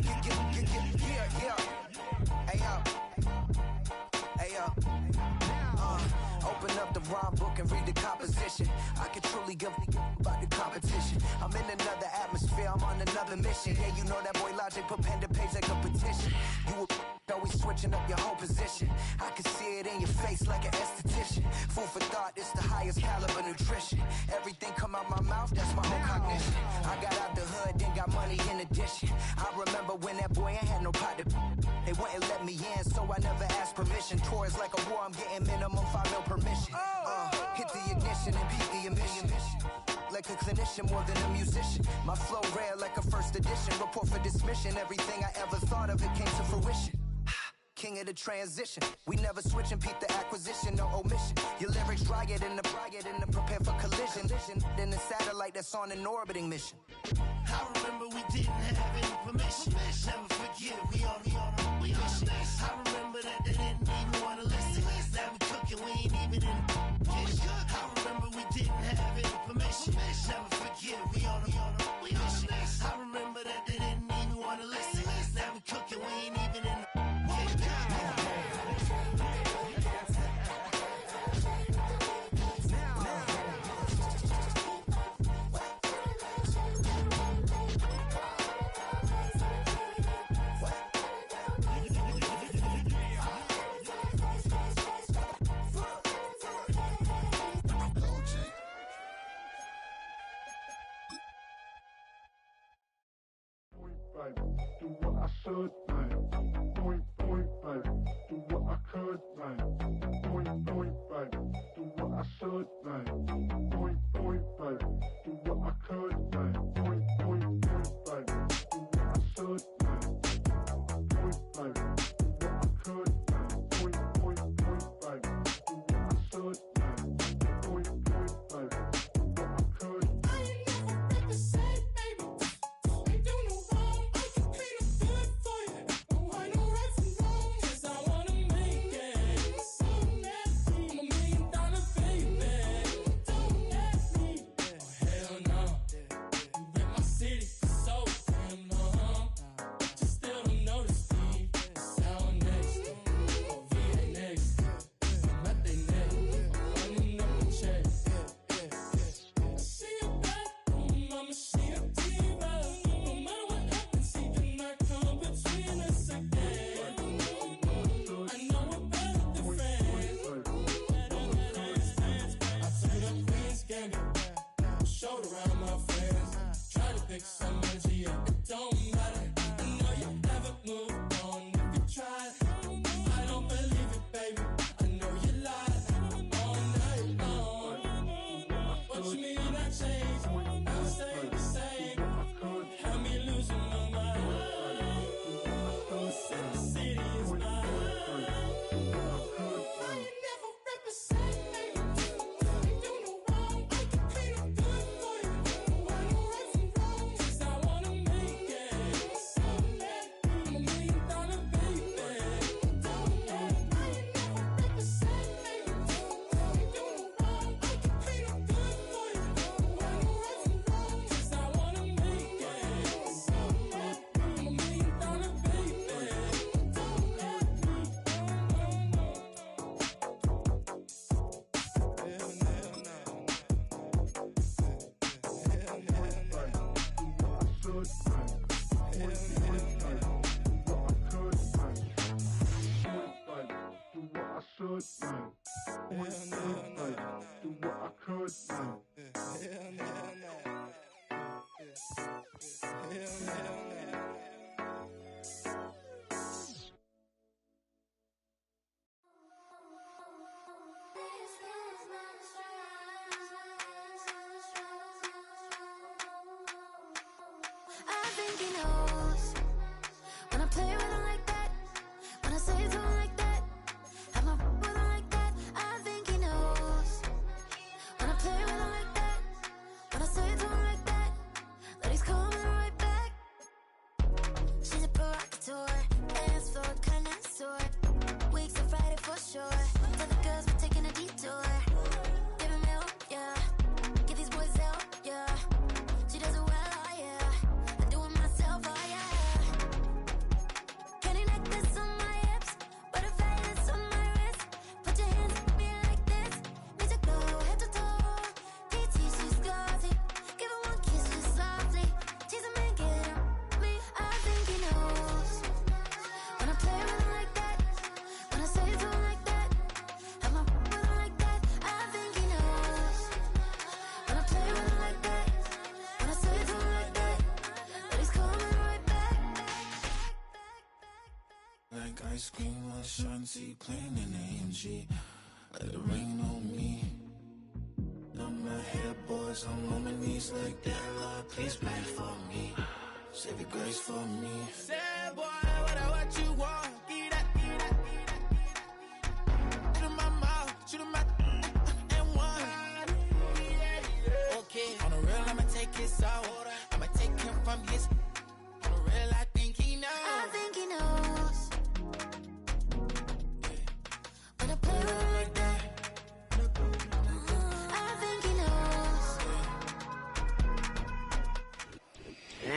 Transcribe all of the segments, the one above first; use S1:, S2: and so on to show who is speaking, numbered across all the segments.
S1: Yeah. Hey yo. Hey yo. Open up the rhyme book and read the composition. I can truly give about the competition. I'm in another atmosphere, I'm on another mission. Yeah, you know that boy Logic put pen to page like a petition. You always switching up your whole position. I can see it in your face like an esthetician. Food for thought, it's the highest caliber nutrition. Everything come out my mouth, that's my own cognition. I got out the hood, then got money in addition. I remember when that boy ain't had no pot to. They wouldn't let me in, so I never asked permission. Tours like a war, I'm getting minimum 5 mil permission. Hit the ignition and beat the emission. Like a clinician more than a musician. My flow rare like a first edition. Report for dismission. Everything I ever thought of, it came to fruition. King of the transition. We never switch and peep the acquisition, no omission. Your lyrics dry it in the prepare for collision. Then the satellite that's on an orbiting mission.
S2: I remember we didn't have any permission. Never forget, we on a mission. I remember that they didn't even want to listen. Now we cooking, we ain't even in the kitchen. I remember we didn't have any permission. Never forget, we on a mission. I remember that they didn't even want to listen. Now we cooking, we ain't even in the kitchen.
S3: Do what I should, man. Point, baby. Do what I could, man. Point, baby. Do what I should, man. Point, baby. Do what I could, man. Point, baby. Do what I should, man. Point, baby. Do what I could, man. Point, baby. Do what I should, man. Point, baby. Do what I could.
S4: She does it well, oh yeah. I do it myself, oh ice cream, my shanty, playing in AMG. Let it rain on me. Numb my head, boys, I'm on my knees like that. Lord, please pray for me. Save your grace for me. Sad boy, what you want? Give that, give that, give that. Shoot in my mouth, shoot in my and one. Okay, on the real, I'ma take his out. I'ma take him from his. On the real, I think he knows.
S5: I think he knows. When I play with him like that, I think he knows.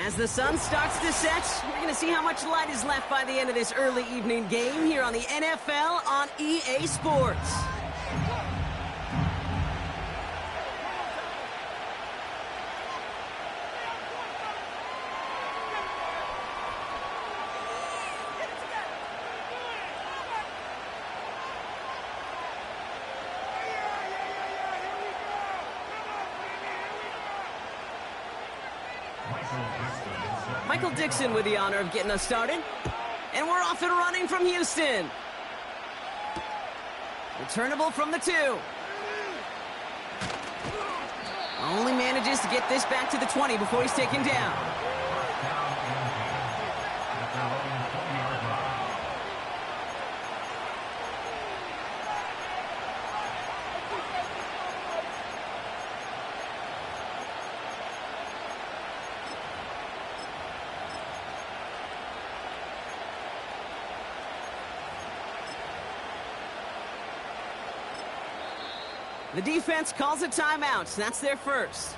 S6: As the sun starts to set, we're going to see how much light is left by the end of this early evening game here on the NFL on EA Sports. Michael Dixon with the honor of getting us started. And we're off and running from Houston. Returnable from the 2. Only manages to get this back to the 20 before he's taken down. The defense calls a timeout. That's their first.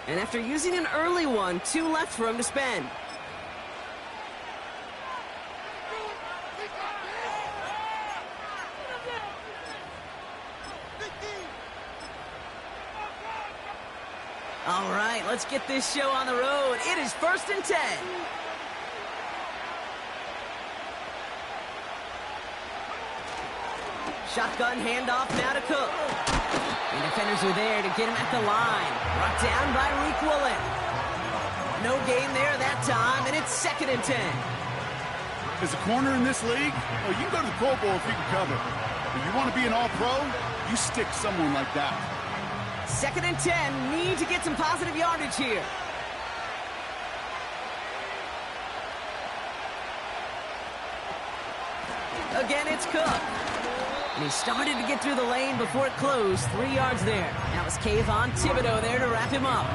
S6: And after using an early one, 2 left for him to spend. All right, let's get this show on the road. It is 1st and 10. Shotgun handoff now to Cook. And defenders are there to get him at the line. Brought down by Reek Woolen. No gain there that time, and it's 2nd and 10.
S7: As a corner in this league, you can go to the Pro Bowl if you can cover. If you want to be an all-pro, you stick someone like that.
S6: 2nd and 10, need to get some positive yardage here. Again, it's Cook. And he started to get through the lane before it closed. 3 yards there. That was Kayvon Thibodeau there to wrap him up.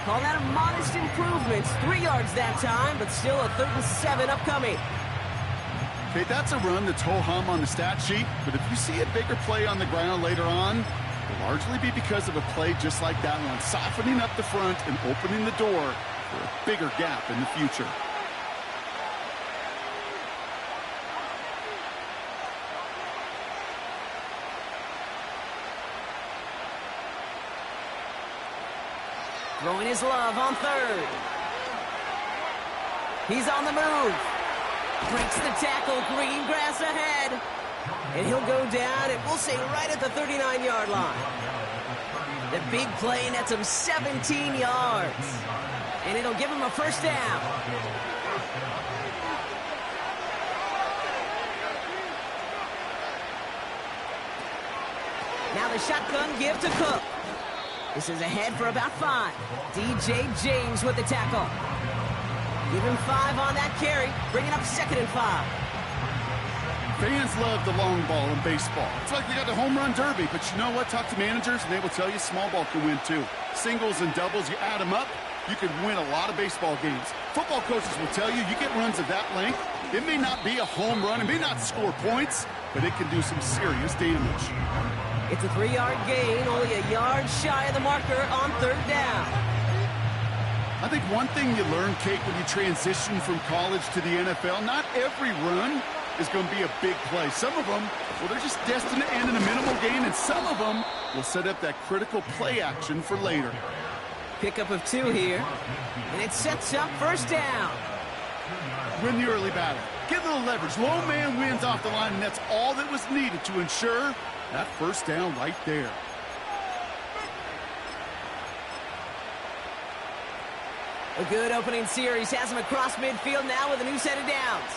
S6: Call that a modest improvement. 3 yards that time, but still a 3rd and 7 upcoming.
S7: Okay, that's a run that's ho-hum on the stat sheet, but if you see a bigger play on the ground later on, it'll largely be because of a play just like that one, softening up the front and opening the door for a bigger gap in the future.
S6: Throwing his love on 3rd. He's on the move. Breaks the tackle. Green grass ahead. And he'll go down, and we'll say right at the 39-yard line. The big play nets him 17 yards. And it'll give him a 1st down. Now the shotgun give to Cook. This is ahead for about 5. DJ James with the tackle. Give him 5 on that carry. Bringing up 2nd and 5.
S7: Fans love the long ball in baseball. It's like they got the home run derby, but you know what? Talk to managers, and they will tell you small ball can win too. Singles and doubles, you add them up, you can win a lot of baseball games. Football coaches will tell you, you get runs of that length, it may not be a home run, it may not score points, but it can do some serious damage.
S6: It's a 3-yard gain, only a yard shy of the marker on 3rd down.
S7: I think one thing you learn, Kate, when you transition from college to the NFL, not every run is going to be a big play. Some of them, well, they're just destined to end in a minimal gain, and some of them will set up that critical play action for later.
S6: Pickup of 2 here, and it sets up 1st down.
S7: Win the early battle. Get a little leverage. Low man wins off the line, and that's all that was needed to ensure that 1st down right there.
S6: A good opening series has him across midfield now with a new set of downs.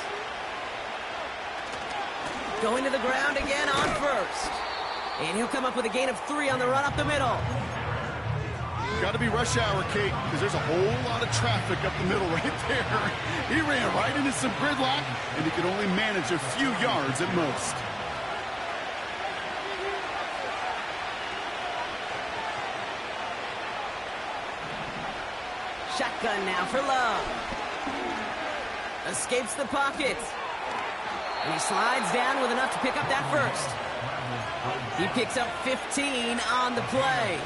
S6: Going to the ground again on first. And he'll come up with a gain of 3 on the run up the middle.
S7: Got to be rush hour, Kate, because there's a whole lot of traffic up the middle right there. He ran right into some gridlock, and he could only manage a few yards at most.
S6: Shotgun now for Love. Escapes the pocket. And he slides down with enough to pick up that first. He picks up 15 on the play.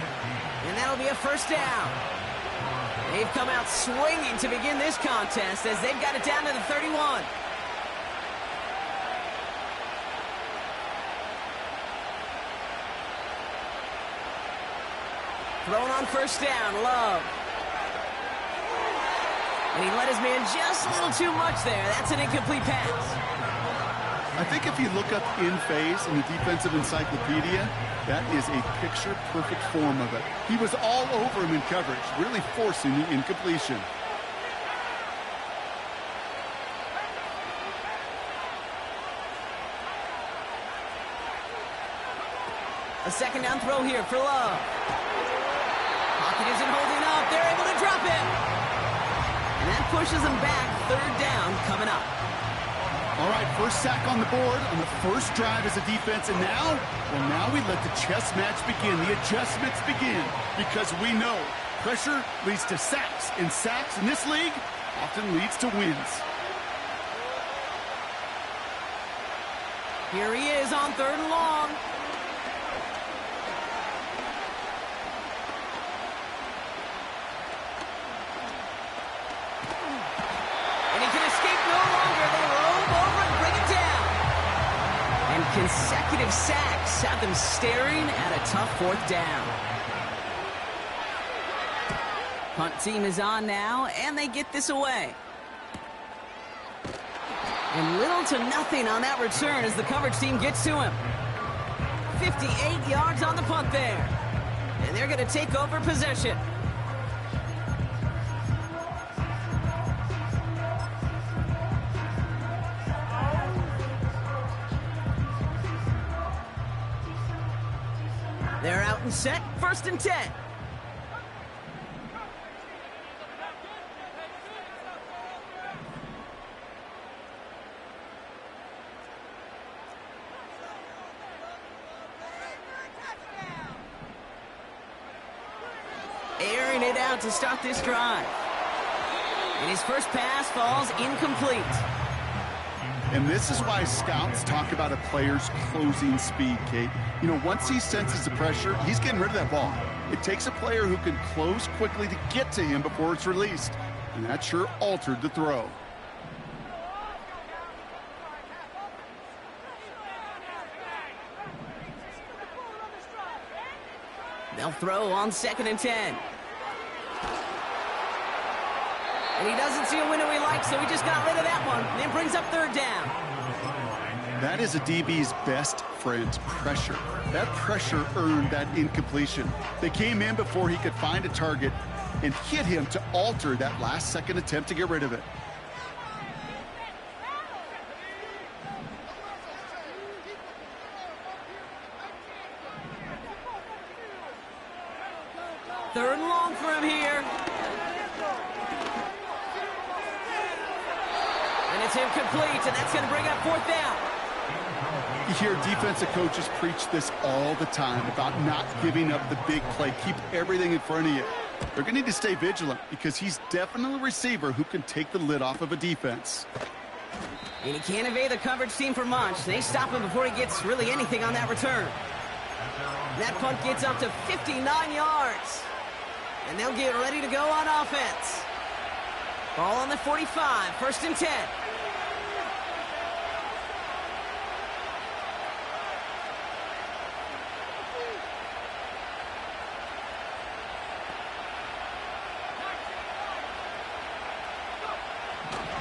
S6: And that'll be a first down. They've come out swinging to begin this contest as they've got it down to the 31. Thrown on first down, Love. And he let his man just a little too much there. That's an incomplete pass.
S7: I think if you look up in phase in the defensive encyclopedia, that is a picture-perfect form of it. He was all over him in coverage, really forcing the incompletion.
S6: A second down throw here for Love. Pocket isn't holding up. They're able to drop it. And that pushes them back. Third down coming up.
S7: All right, first sack on the board on the first drive as a defense. And now, well, now we let the chess match begin. The adjustments begin because we know pressure leads to sacks. And sacks in this league often leads to wins.
S6: Here he is on 3rd and long. Consecutive sacks have them staring at a tough 4th down. Punt team is on now, and they get this away. And little to nothing on that return as the coverage team gets to him. 58 yards on the punt there. And they're going to take over possession. They're out and set, 1st and 10. Airing it out to start this drive. And his first pass falls incomplete.
S7: And this is why scouts talk about a player's closing speed, Kate. You know, once he senses the pressure, he's getting rid of that ball. It takes a player who can close quickly to get to him before it's released. And that sure altered the throw.
S6: They'll throw on 2nd and 10. And he doesn't see a window he likes, so he just got rid of that one. And then brings up 3rd down.
S7: That is a DB's best friend, pressure. That pressure earned that incompletion. They came in before he could find a target and hit him to alter that last-second attempt to get rid of it.
S6: Third and long for him here. And it's incomplete, and that's going to bring up 4th down.
S7: You hear defensive coaches preach this all the time about not giving up the big play. Keep everything in front of you. They're going to need to stay vigilant because he's definitely a receiver who can take the lid off of a defense.
S6: And he can't evade the coverage team for much. They stop him before he gets really anything on that return. That punt gets up to 59 yards. And they'll get ready to go on offense. Ball on the 45, 1st and 10.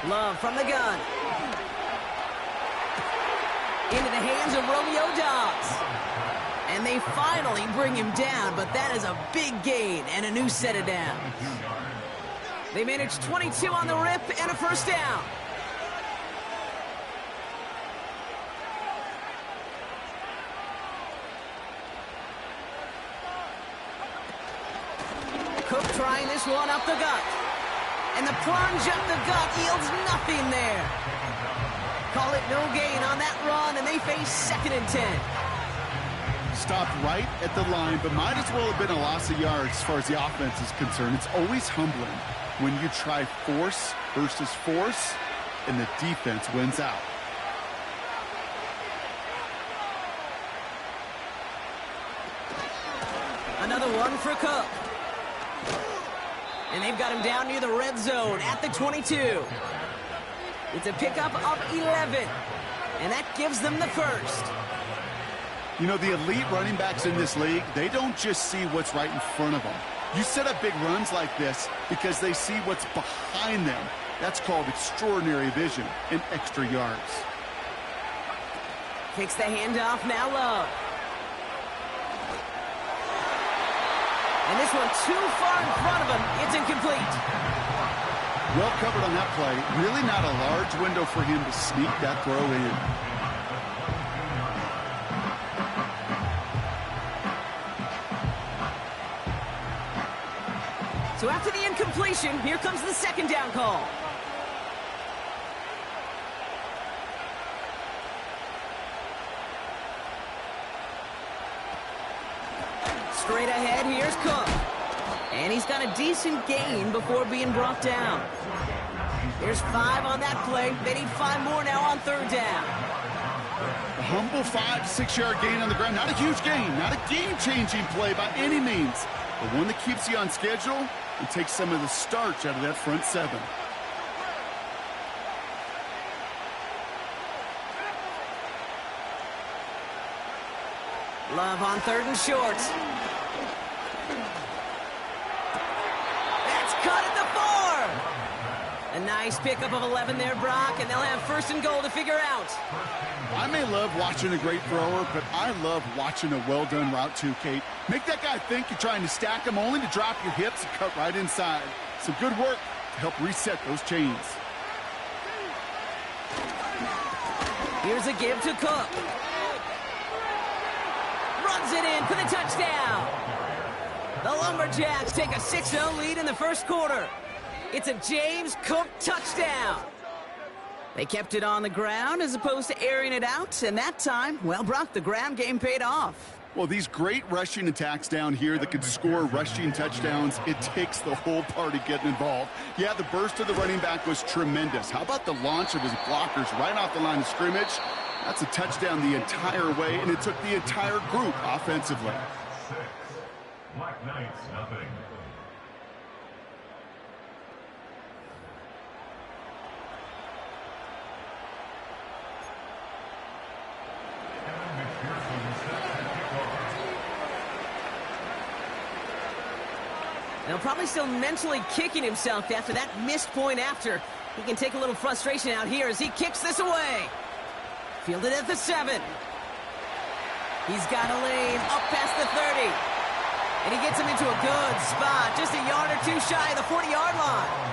S6: Love from the gun. Into the hands of Romeo Doubs. And they finally bring him down, but that is a big gain and a new set of downs. They managed 22 on the rip and a 1st down. trying this one up the gut. And the plunge up the gut yields nothing there. Call it no gain on that run, and they face 2nd and 10.
S7: Stopped right at the line, but might as well have been a loss of yards as far as the offense is concerned. It's always humbling when you try force versus force, and the defense wins out.
S6: Another one for Cook. And they've got him down near the red zone at the 22. It's a pickup of 11. And that gives them the first.
S7: You know, the elite running backs in this league, they don't just see what's right in front of them. You set up big runs like this because they see what's behind them. That's called extraordinary vision and extra yards.
S6: Kicks the handoff, now Love. And this one too far in front of him. It's incomplete.
S7: Well covered on that play. Really not a large window for him to sneak that throw in.
S6: So after the incompletion, here comes the 2nd down call. Straight ahead, here's Cook. And he's got a decent gain before being brought down. There's 5 on that play. They need 5 more now on 3rd down.
S7: A humble 5-6-yard gain on the ground. Not a huge gain, not a game-changing play by any means, but one that keeps you on schedule and takes some of the starch out of that front 7.
S6: Love on 3rd and short. That's cut at the 4. A nice pickup of 11 there, Brock, and they'll have 1st and goal to figure out.
S7: I may love watching a great thrower, but I love watching a well-done route too, Kate. Make that guy think you're trying to stack him only to drop your hips and cut right inside. Some good work to help reset those chains.
S6: Here's a give to Cook. Runs it in for the touchdown. The Lumberjacks take a 6-0 lead in the 1st quarter. It's a James Cook touchdown. They kept it on the ground as opposed to airing it out, and that time, well, Brock, the ground game paid off.
S7: Well, these great rushing attacks down here that can score rushing touchdowns, it takes the whole party getting involved. Yeah, the burst of the running back was tremendous. How about the launch of his blockers right off the line of scrimmage? That's a touchdown the entire way, and it took the entire group offensively.
S3: Black Knights, nothing.
S6: Now, probably still mentally kicking himself after that missed point after. He can take a little frustration out here as he kicks this away. Fielded at the 7. He's got a lane up past the 30. And he gets him into a good spot, just a yard or 2 shy of the 40-yard line.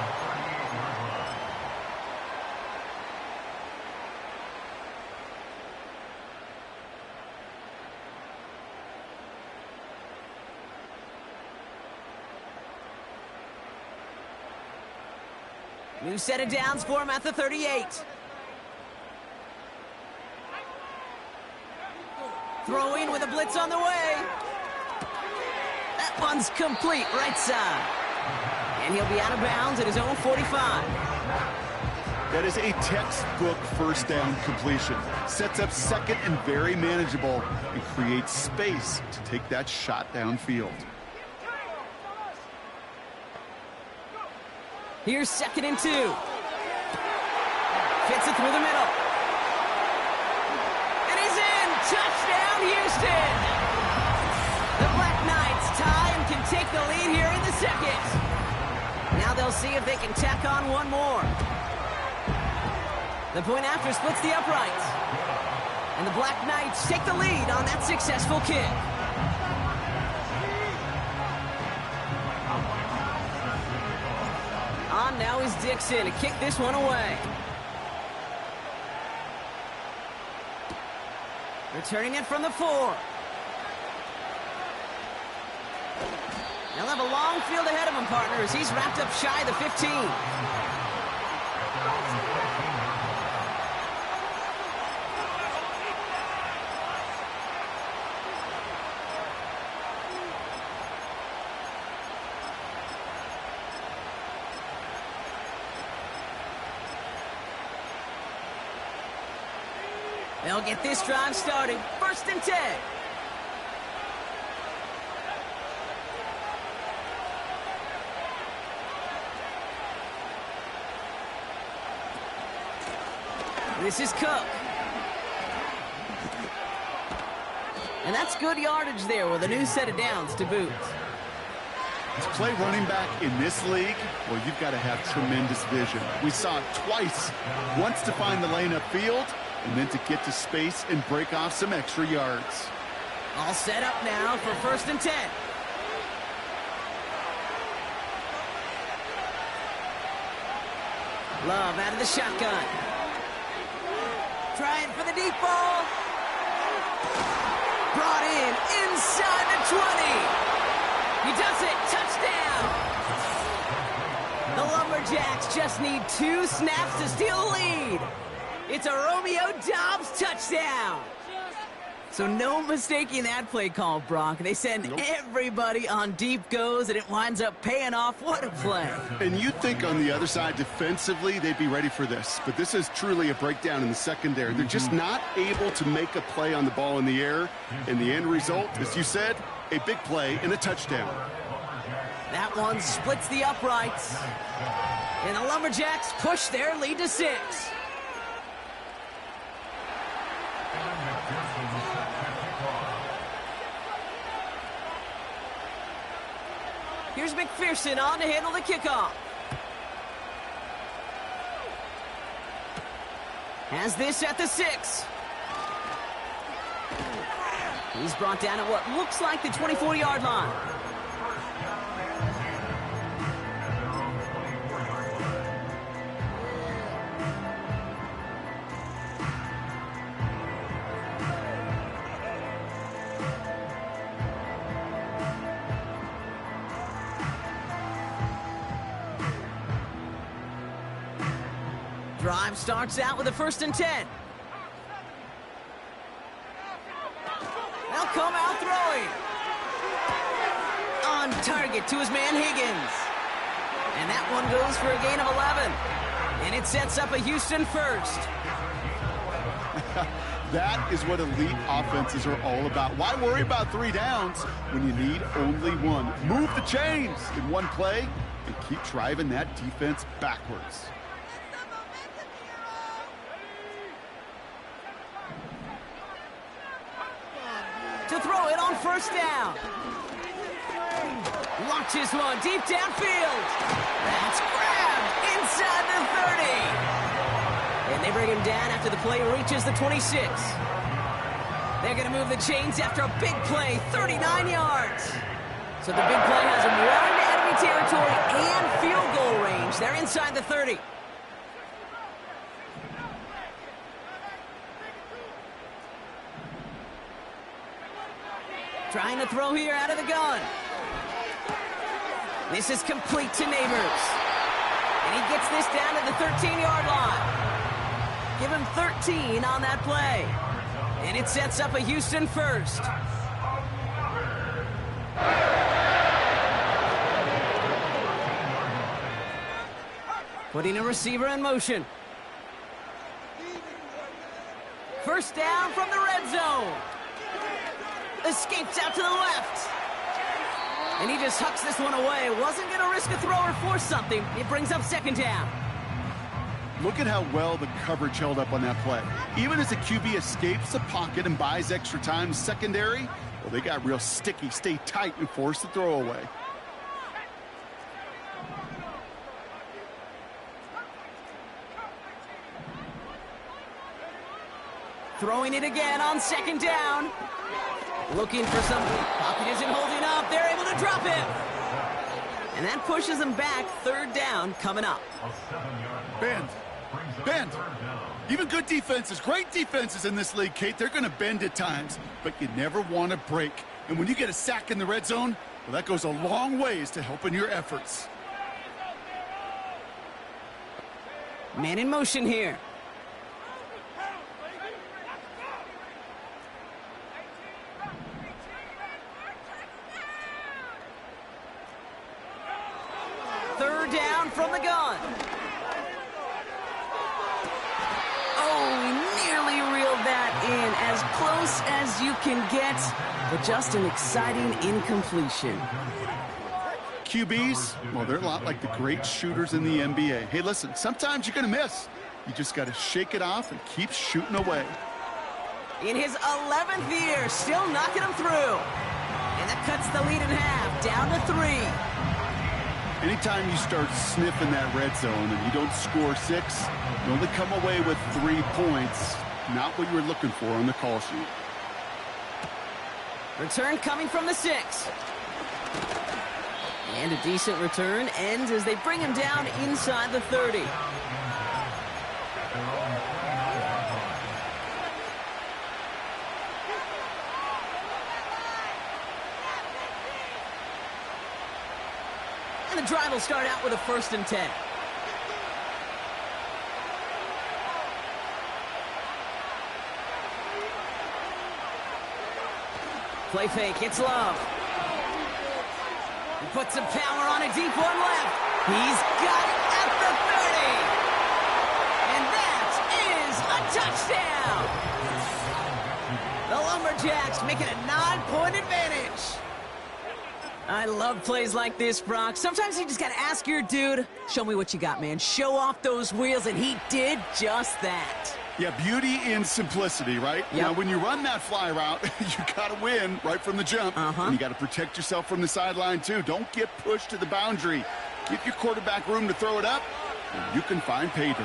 S6: New set of downs for him at the 38. Throwing with a blitz on the way. That one's complete, right side. And he'll be out of bounds at his own 45.
S7: That is a textbook 1st down completion. Sets up 2nd and very manageable and creates space to take that shot downfield.
S6: Here's 2nd and 2. Fits it through the middle. And he's in! Touchdown, Houston! The Black Knights tie and can take the lead here in the 2nd. Now they'll see if they can tack on one more. The point after splits the uprights. And the Black Knights take the lead on that successful kick. On now is Dixon to kick this one away. Returning it from the 4. Now have a long field ahead of him, partner, as he's wrapped up shy of the 15. They'll get this drive started. 1st and 10. This is Cook. And that's good yardage there with a new set of downs to boot.
S7: To play running back in this league, well, you've got to have tremendous vision. We saw it twice. Once to find the lane upfield, and then to get to space and break off some extra yards.
S6: All set up now for 1st and 10. Love out of the shotgun. Trying for the deep ball. Brought in inside the 20. He does it. Touchdown. The Lumberjacks just need 2 snaps to steal the lead. It's a Romeo Doubs touchdown. So no mistaking that play call, Brock. They send everybody on deep goes, and it winds up paying off. What a play.
S7: And you'd think on the other side defensively they'd be ready for this. But this is truly a breakdown in the secondary. They're just not able to make a play on the ball in the air. And the end result, as you said, a big play and a touchdown.
S6: That one splits the uprights. And the Lumberjacks push their lead to 6. Here's McPherson on to handle the kickoff. Has this at the 6. He's brought down at what looks like the 24-yard line. Drive starts out with a 1st and 10. They'll come out throwing. On target to his man Higgins. And that one goes for a gain of 11. And it sets up a Houston 1st.
S7: That is what elite offenses are all about. Why worry about 3 downs when you need only 1? Move the chains in one play and keep driving that defense backwards.
S6: To throw it on 1st down. Launches one deep downfield. That's grabbed inside the 30. And they bring him down after the play reaches the 26. They're going to move the chains after a big play, 39 yards. So the big play has him well into enemy territory and field goal range. They're inside the 30. Trying to throw here out of the gun. This is complete to Neighbors. And he gets this down to the 13-yard line. Give him 13 on that play. And it sets up a Houston 1st. Putting a receiver in motion. 1st down from the red zone. Escapes out to the left. And he just hucks this one away. Wasn't going to risk a throw or force something. It brings up 2nd down.
S7: Look at how well the coverage held up on that play. Even as the QB escapes the pocket and buys extra time secondary, well, they got real sticky, stay tight, and force the throw away.
S6: Throwing it again on 2nd down. Looking for something. Pocket isn't holding up. They're able to drop him. And that pushes them back. 3rd down coming up.
S7: Bend. Even good defenses, great defenses in this league, Kate, they're going to bend at times, but you never want to break. And when you get a sack in the red zone, Well, that goes a long ways to helping your efforts.
S6: Man in motion here. Third down from the gun. Oh, he nearly reeled that in. As close as you can get, but just an exciting incompletion.
S7: QBs, well, they're a lot like the great shooters in the NBA. Hey, listen, sometimes you're going to miss. You just got to shake it off and keep shooting away.
S6: In his 11th year, still knocking him through. And that cuts the lead in half, down to 3.
S7: Anytime you start sniffing that red zone and you don't score 6, you only come away with 3 points. Not what you were looking for on the call sheet.
S6: Return coming from the 6. And a decent return ends as they bring him down inside the 30. And the drive will start out with a 1st and 10. Play fake, it's Love. He puts some power on a deep one left. He's got it at the 30. And that is a touchdown. The Lumberjacks make it a 9-point advantage. I love plays like this, Brock. Sometimes you just got to ask your dude, show me what you got, man. Show off those wheels, and he did just that.
S7: Yeah, beauty in simplicity, right?
S6: Yep.
S7: Now, when you run that fly route, you got to win right from the jump. And you got to protect yourself from the sideline, too. Don't get pushed to the boundary. Give your quarterback room to throw it up, and you can find pay dirt.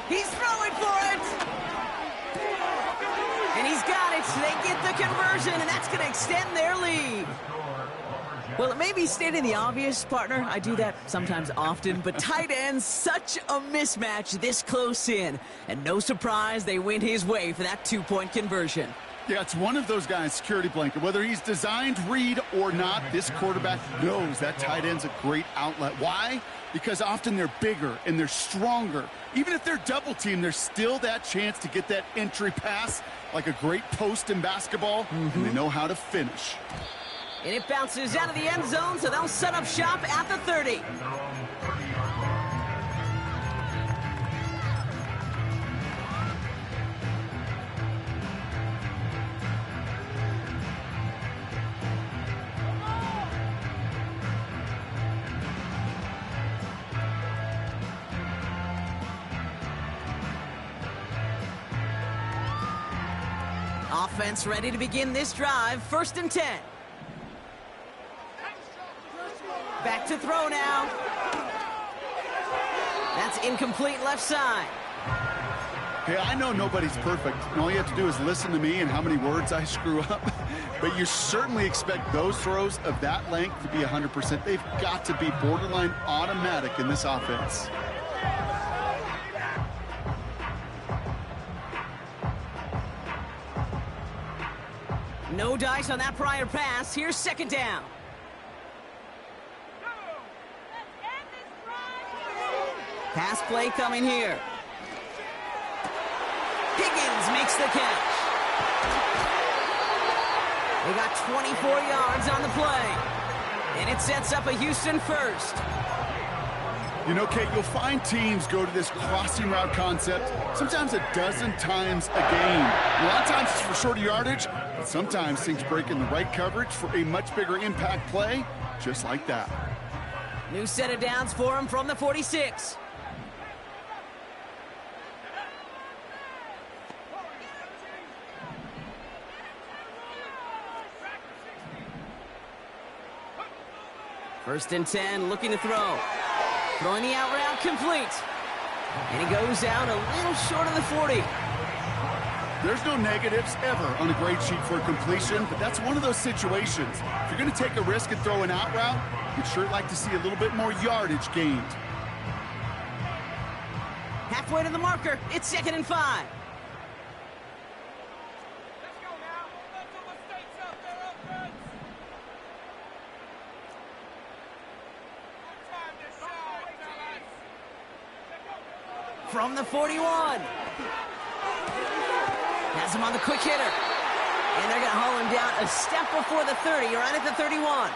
S6: He's throwing for it! And he's got it. They get the conversion, and that's going to extend their lead. Well, it may be stating the obvious, partner. I do that sometimes often, but tight ends, such a mismatch this close in. And no surprise, they went his way for that 2-point conversion.
S7: Yeah, it's one of those guys' security blanket. Whether he's designed read or not, this quarterback knows that tight end's a great outlet. Why? Because often they're bigger and they're stronger. Even if they're double teamed, there's still that chance to get that entry pass like a great post in basketball, and they know how to finish.
S6: And it bounces out of the end zone, so they'll set up shop at the 30. Offense ready to begin this drive. 1st and 10. Back to throw now. That's incomplete left side.
S7: Hey, I know nobody's perfect, and all you have to do is listen to me and how many words I screw up. But you certainly expect those throws of that length to be 100%. They've got to be borderline automatic in this offense.
S6: No dice on that prior pass. Here's 2nd down. Pass play coming here. Higgins makes the catch. They got 24 yards on the play. And it sets up a Houston 1st.
S7: You know, Kate, you'll find teams go to this crossing route concept sometimes a dozen times a game. A lot of times it's for shorter yardage, but sometimes things break in the right coverage for a much bigger impact play, just like that.
S6: New set of downs for him from the 46. First and 10, looking to throw. Throwing the out route complete. And he goes out a little short of the 40.
S7: There's no negatives ever on a grade sheet for a completion, but that's one of those situations. If you're going to take a risk and throw an out route, you'd sure like to see a little bit more yardage gained.
S6: halfway to the marker. It's 2nd and 5. From the 41. Has him on the quick hitter. And they're going to haul him down a step before the 30, right at the 31.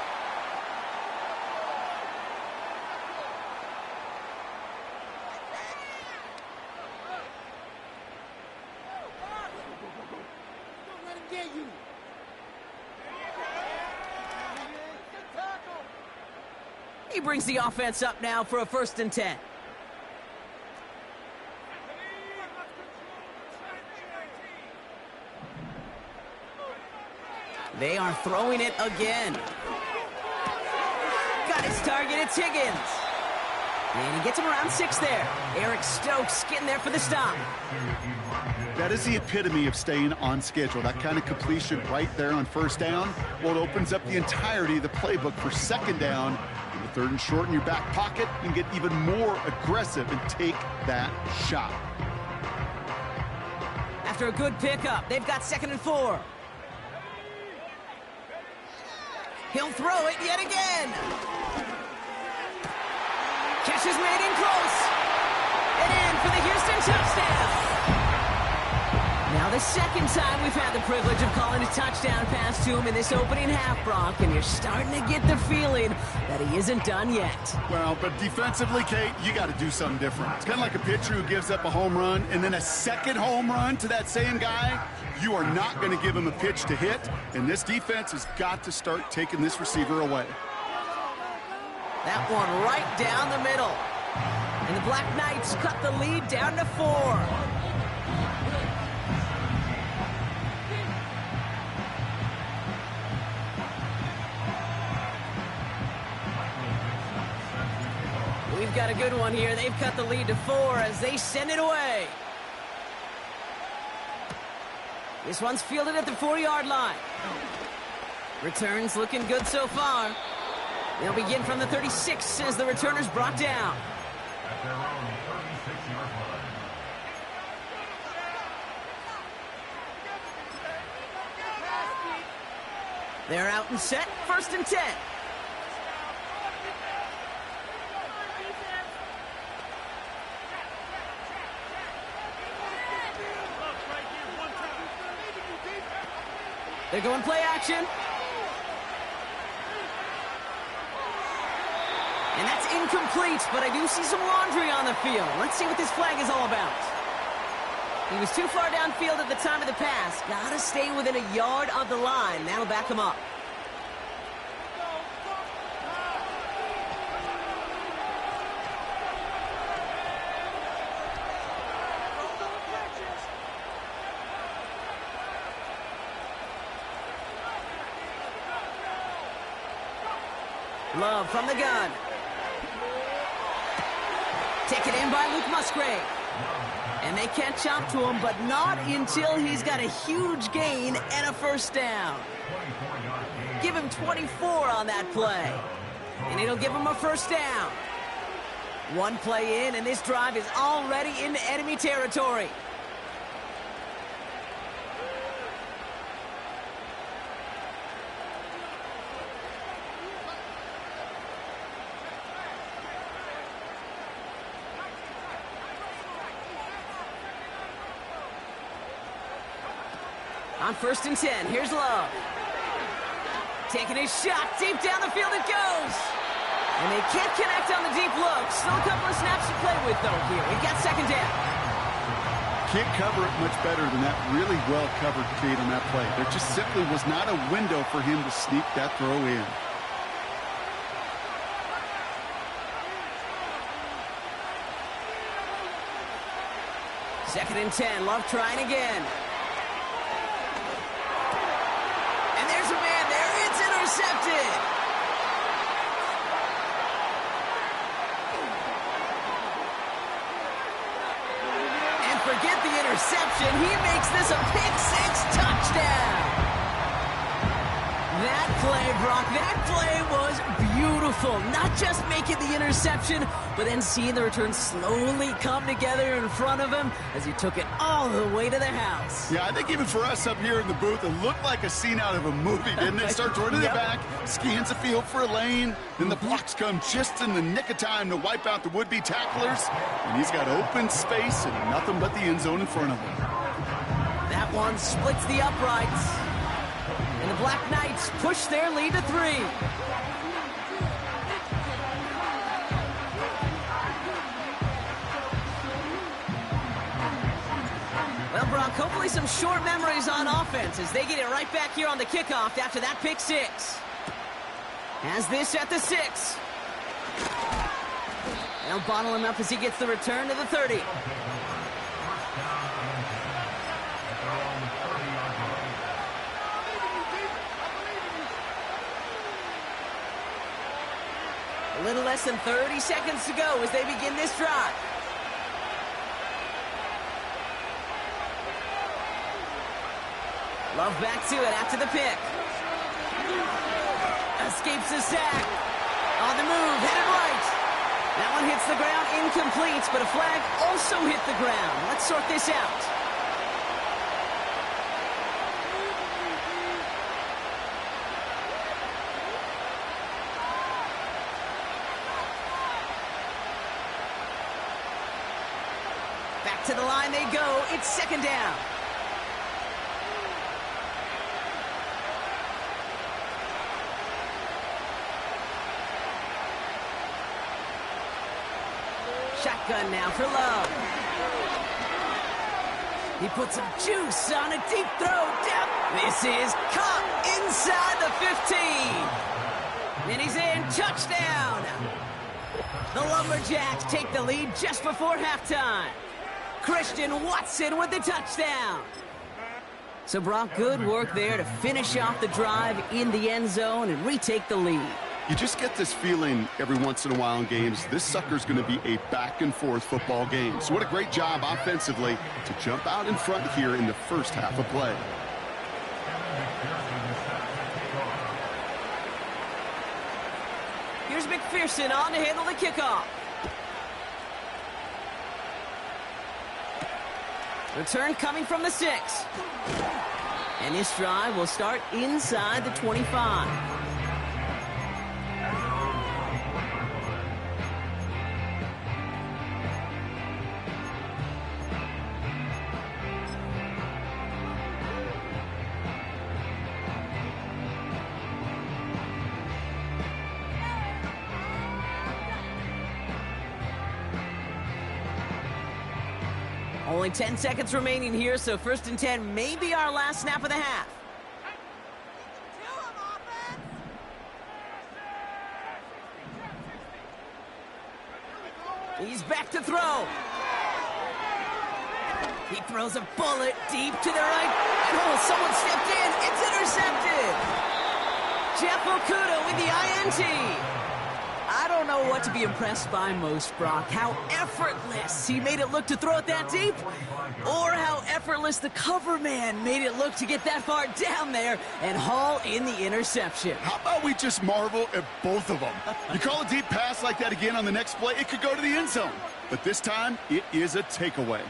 S6: He brings the offense up now for a 1st and 10. They are throwing it again. Got his target, it's Higgins. And he gets him around 6 there. Eric Stokes getting there for the stop.
S7: That is the epitome of staying on schedule. That kind of completion right there on 1st down. Well, it opens up the entirety of the playbook for 2nd down. In the 3rd and short in your back pocket, you can get even more aggressive and take that shot.
S6: After a good pickup, they've got 2nd and 4. He'll throw it yet again. Catch is made in close. And in for the Houston touchdown. Now the 2nd time we've had the privilege of calling a touchdown pass to him in this opening half, Brock, and you're starting to get the feeling that he isn't done yet.
S7: Well, but defensively, Kate, you got to do something different. It's kind of like a pitcher who gives up a home run and then a 2nd home run to that same guy. You are not going to give him a pitch to hit, and this defense has got to start taking this receiver away.
S6: That one right down the middle. And the Black Knights cut the lead down to 4. We've got a good one here. They've cut the lead to 4 as they send it away. This one's fielded at the 4-yard line. Returns looking good so far. They'll begin from the 36 as the returner's brought down.
S8: At their own 36-yard line.
S6: They're out and set. 1st and 10. They're going play action. And that's incomplete, but I do see some laundry on the field. Let's see what this flag is all about. He was too far downfield at the time of the pass. Gotta stay within a yard of the line. That'll back him up. Love from the gun. Taken in by Luke Musgrave. And they can't chop to him, but not until he's got a huge gain and a 1st down. Give him 24 on that play. And it'll give him a 1st down. One play in, and this drive is already into enemy territory. On 1st and 10, here's Love. Taking his shot, deep down the field it goes. And they can't connect on the deep look. Still a couple of snaps to play with, though, here. We've got 2nd down.
S7: Can't cover it much better than that really well-covered Kate on that play. There just simply was not a window for him to sneak that throw in.
S6: Second and 10, Love trying again. And there's a man there, it's intercepted. And forget the interception, he makes this a pick-six touchdown. That play, Brock, that play was beautiful. Not just making the interception, but then seeing the return slowly come together in front of him as he took it all the way to the house.
S7: Yeah, I think even for us up here in the booth, it looked like a scene out of a movie, didn't it? Starts running
S6: Yep.
S7: it back, scans the field for a lane, then the blocks come just in the nick of time to wipe out the would-be tacklers, and he's got open space and nothing but the end zone in front of him.
S6: That one splits the uprights. And the Black Knights push their lead to 3. Well, Brock, hopefully some short memories on offense as they get it right back here on the kickoff after that pick 6. Has this at the 6. They'll bottle him up as he gets the return to the 30. A little less than 30 seconds to go as they begin this drive. Love back to it after the pick. Escapes the sack. On the move, headed right. That one hits the ground, incomplete, but a flag also hit the ground. Let's sort this out. Back to the line they go. It's second down. Shotgun now for Love. He puts some juice on a deep throw down. This is caught inside the 15. And he's in. Touchdown. The Lumberjacks take the lead just before halftime. Christian Watson with the touchdown. So Brock, good work there to finish off the drive in the end zone and retake the lead.
S7: You just get this feeling every once in a while in games, this sucker's going to be a back-and-forth football game. So what a great job offensively to jump out in front here in the first half of play.
S6: Here's McPherson on to handle the kickoff. Return coming from the 6. And this drive will start inside the 25. Only 10 seconds remaining here, so 1st and 10 may be our last snap of the half. He's back to throw. He throws a bullet deep to the right. And oh, someone stepped in. It's intercepted. Jeff Okudah with the INT. I don't know what to be impressed by most, Brock. How effortless he made it look to throw it that deep, or how effortless the cover man made it look to get that far down there and haul in the interception.
S7: How about we just marvel at both of them? You call a deep pass like that again on the next play, it could go to the end zone. But this time, it is a takeaway.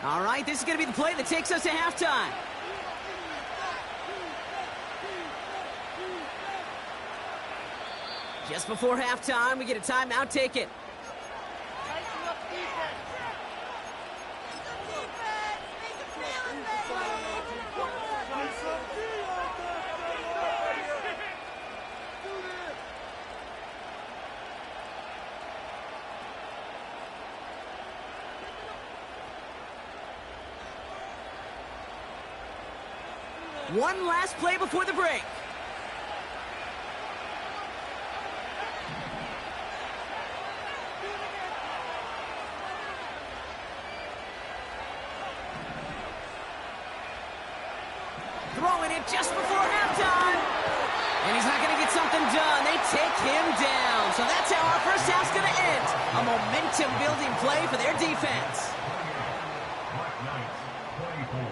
S6: All right, this is going to be the play that takes us to halftime. Just before halftime, we get a timeout. Take it. One last play before the break. Throwing it just before halftime. And he's not going to get something done. They take him down. So that's how our first half's going to end. A momentum-building play for their defense.
S8: Black Knights, 24.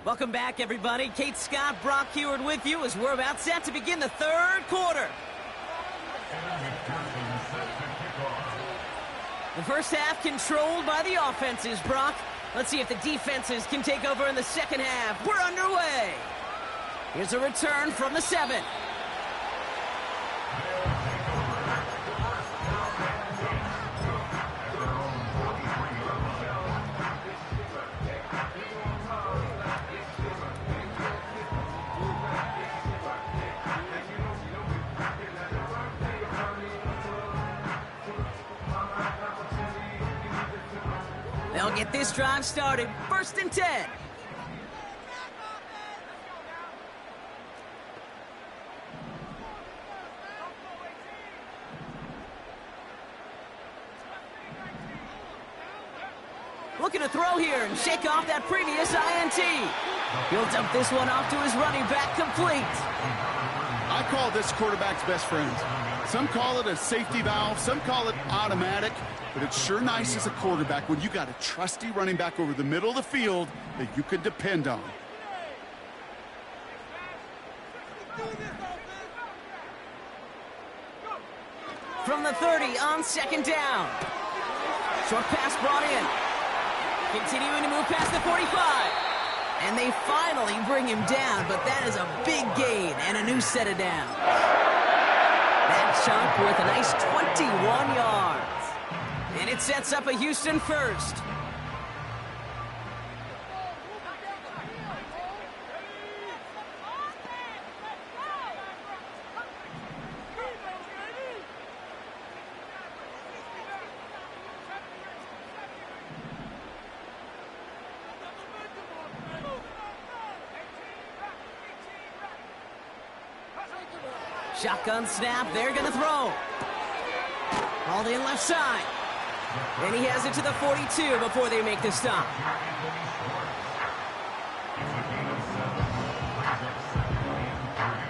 S6: Welcome back, everybody. Kate Scott, Brock Heward with you as we're about set to begin the third quarter. The first half controlled by the offenses, Brock. Let's see if the defenses can take over in the second half. We're underway. Here's a return from the 7. They'll get this drive started. 1st and 10. Looking to throw here and shake off that previous INT. He'll dump this one off to his running back, complete.
S7: I call this quarterback's best friend. Some call it a safety valve, some call it automatic, but it's sure nice as a quarterback when you got a trusty running back over the middle of the field that you can depend on.
S6: From the 30 on 2nd down. Short pass brought in. Continuing to move past the 45. And they finally bring him down, but that is a big gain and a new set of downs. That chunk worth a nice 21 yards. And it sets up a Houston first. Shotgun snap, they're going to throw. Hauled in left side. And he has it to the 42 before they make the stop.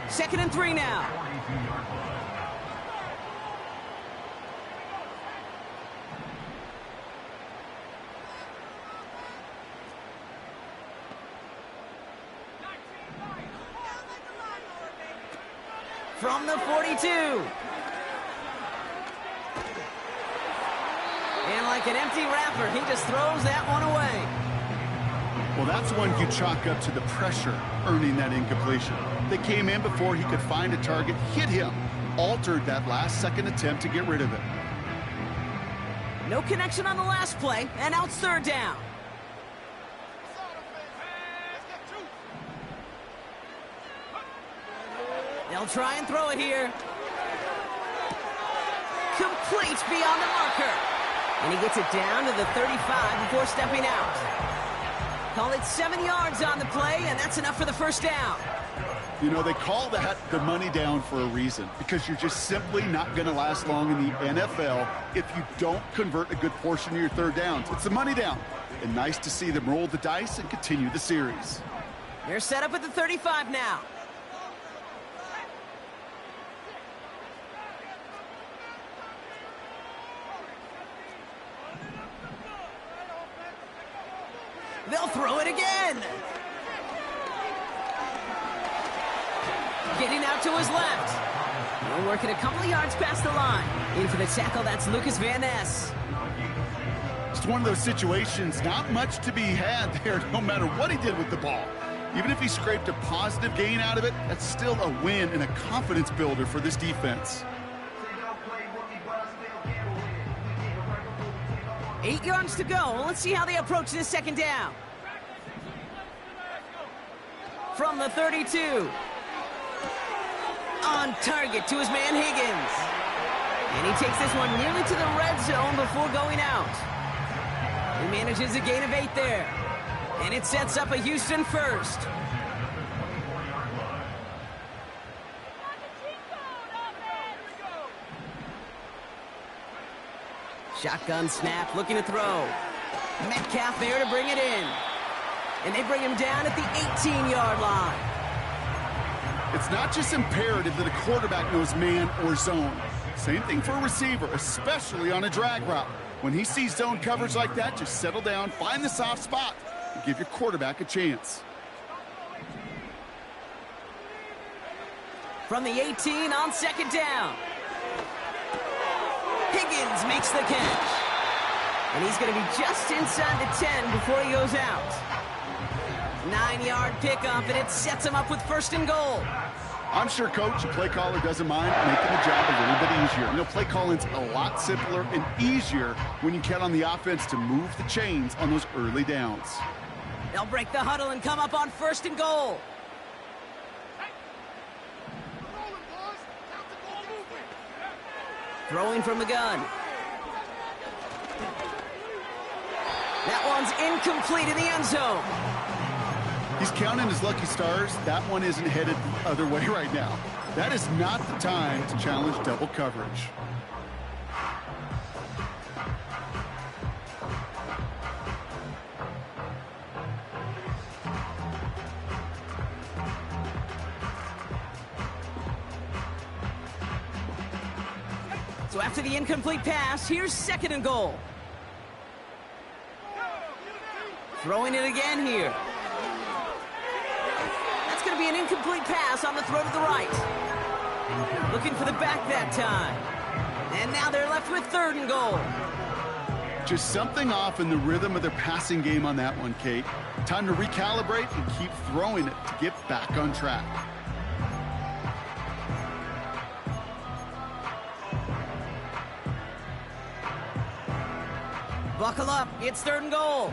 S6: Second and 3 now. From the 42. And like an empty wrapper, he just throws that one away.
S7: Well, that's one you chalk up to the pressure earning that incompletion. They came in before he could find a target, hit him, altered that last-second attempt to get rid of it.
S6: No connection on the last play, and now it's 3rd down. They'll try and throw it here. Complete beyond the marker. And he gets it down to the 35 before stepping out. Call it 7 yards on the play, and that's enough for the first down.
S7: You know, they call that the money down for a reason, because you're just simply not going to last long in the NFL if you don't convert a good portion of your 3rd downs. It's the money down. And nice to see them roll the dice and continue the series.
S6: They're set up at the 35 now. They'll throw it again. Getting out to his left. They're working a couple of yards past the line. In for the tackle, that's Lucas Van Ness.
S7: It's one of those situations, not much to be had there, no matter what he did with the ball. Even if he scraped a positive gain out of it, that's still a win and a confidence builder for this defense.
S6: 8 yards to go. Let's see how they approach this 2nd down. From the 32. On target to his man Higgins. And he takes this one nearly to the red zone before going out. He manages a gain of 8 there. And it sets up a Houston first. Shotgun snap, looking to throw. Metcalf there to bring it in. And they bring him down at the 18-yard line.
S7: It's not just imperative that a quarterback knows man or zone. Same thing for a receiver, especially on a drag route. When he sees zone coverage like that, just settle down, find the soft spot, and give your quarterback a chance.
S6: From the 18 on second down. Higgins makes the catch. And he's going to be just inside the 10 before he goes out. 9-yard pickup, and it sets him up with first and goal.
S7: I'm sure coach and play caller doesn't mind making the job a little bit easier. You know, play calling's a lot simpler and easier when you count on the offense to move the chains on those early downs.
S6: They'll break the huddle and come up on first and goal. Throwing from the gun. That one's incomplete in the end zone.
S7: He's counting his lucky stars. That one isn't headed the other way right now. That is not the time to challenge double coverage.
S6: So after the incomplete pass, here's second and goal. Throwing it again here. That's going to be an incomplete pass on the throw to the right. Looking for the back that time. And now they're left with third and goal.
S7: Just something off in the rhythm of their passing game on that one, Kate. Time to recalibrate and keep throwing it to get back on track.
S6: Buckle up, it's third and goal.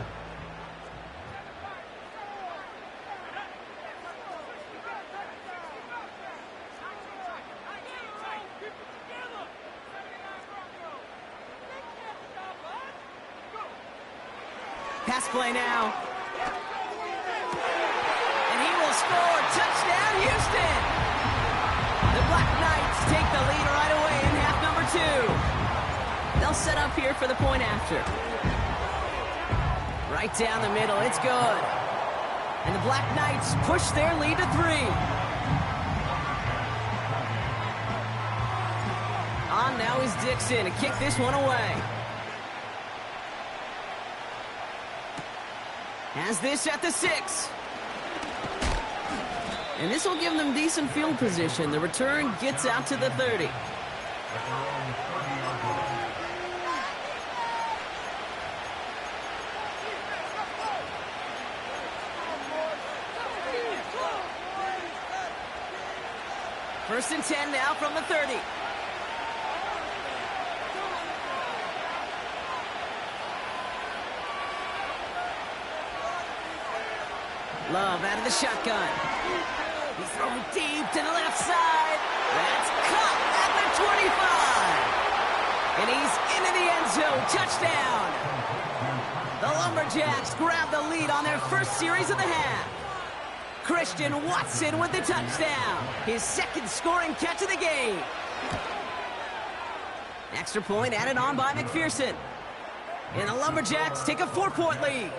S6: Pass play now. And he will score. Touchdown, Houston. The Black Knights take the lead right away in half number 2. They'll set up here for the point after. Right down the middle, it's good. And the Black Knights push their lead to 3. On now is Dixon to kick this one away. Has this at the 6. And this will give them decent field position. The return gets out to the 30. First and 10 now from the 30. Love out of the shotgun. He's thrown deep to the left side. That's caught at the 25. And he's into the end zone. Touchdown. The Lumberjacks grab the lead on their first series of the half. Christian Watson with the touchdown. His second scoring catch of the game. Extra point added on by McPherson. And the Lumberjacks take a 4-point lead.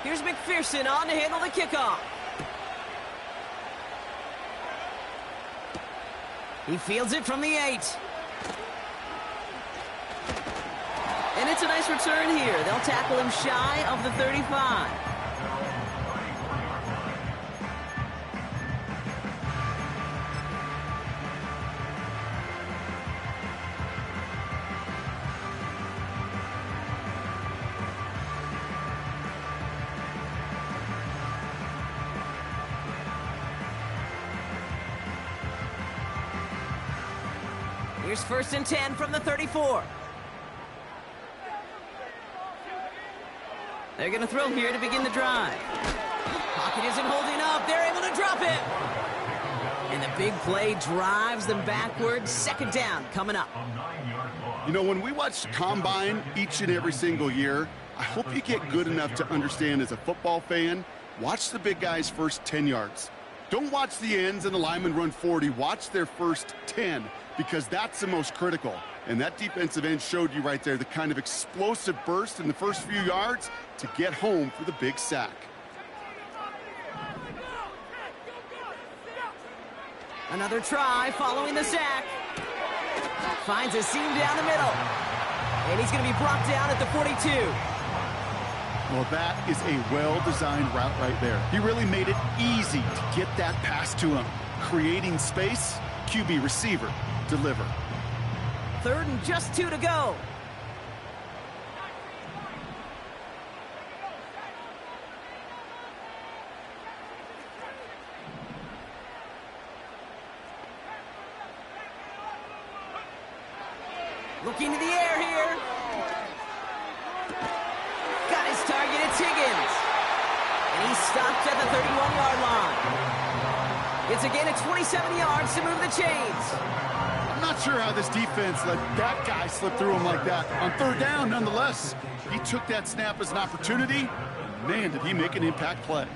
S6: Here's McPherson on to handle the kickoff. He fields it from the 8. And it's a nice return here. They'll tackle him shy of the 35. Here's first and 10 from the 34. They're going to throw here to begin the drive. Pocket isn't holding up. They're able to drop it. And the big play drives them backwards. Second down coming up.
S7: You know, when we watch the Combine each and every single year, I hope you get good enough to understand as a football fan, watch the big guys' first 10 yards. Don't watch the ends and the linemen run 40. Watch their first 10 because that's the most critical. And that defensive end showed you right there the kind of explosive burst in the first few yards to get home for the big sack.
S6: Another try following the sack. Finds a seam down the middle. And he's going to be brought down at the 42.
S7: Well, that is a well-designed route right there. He really made it easy to get that pass to him. Creating space, QB receiver, deliver.
S6: Third and just 2 to go. Looking to the air here. Got his target, it's Higgins. And he's stopped at the 31-yard line. It's again at 27 yards to move the chains.
S7: I'm not sure how this defense let that guy slip through him like that. On third down, nonetheless, he took that snap as an opportunity. Man, did he make an impact play.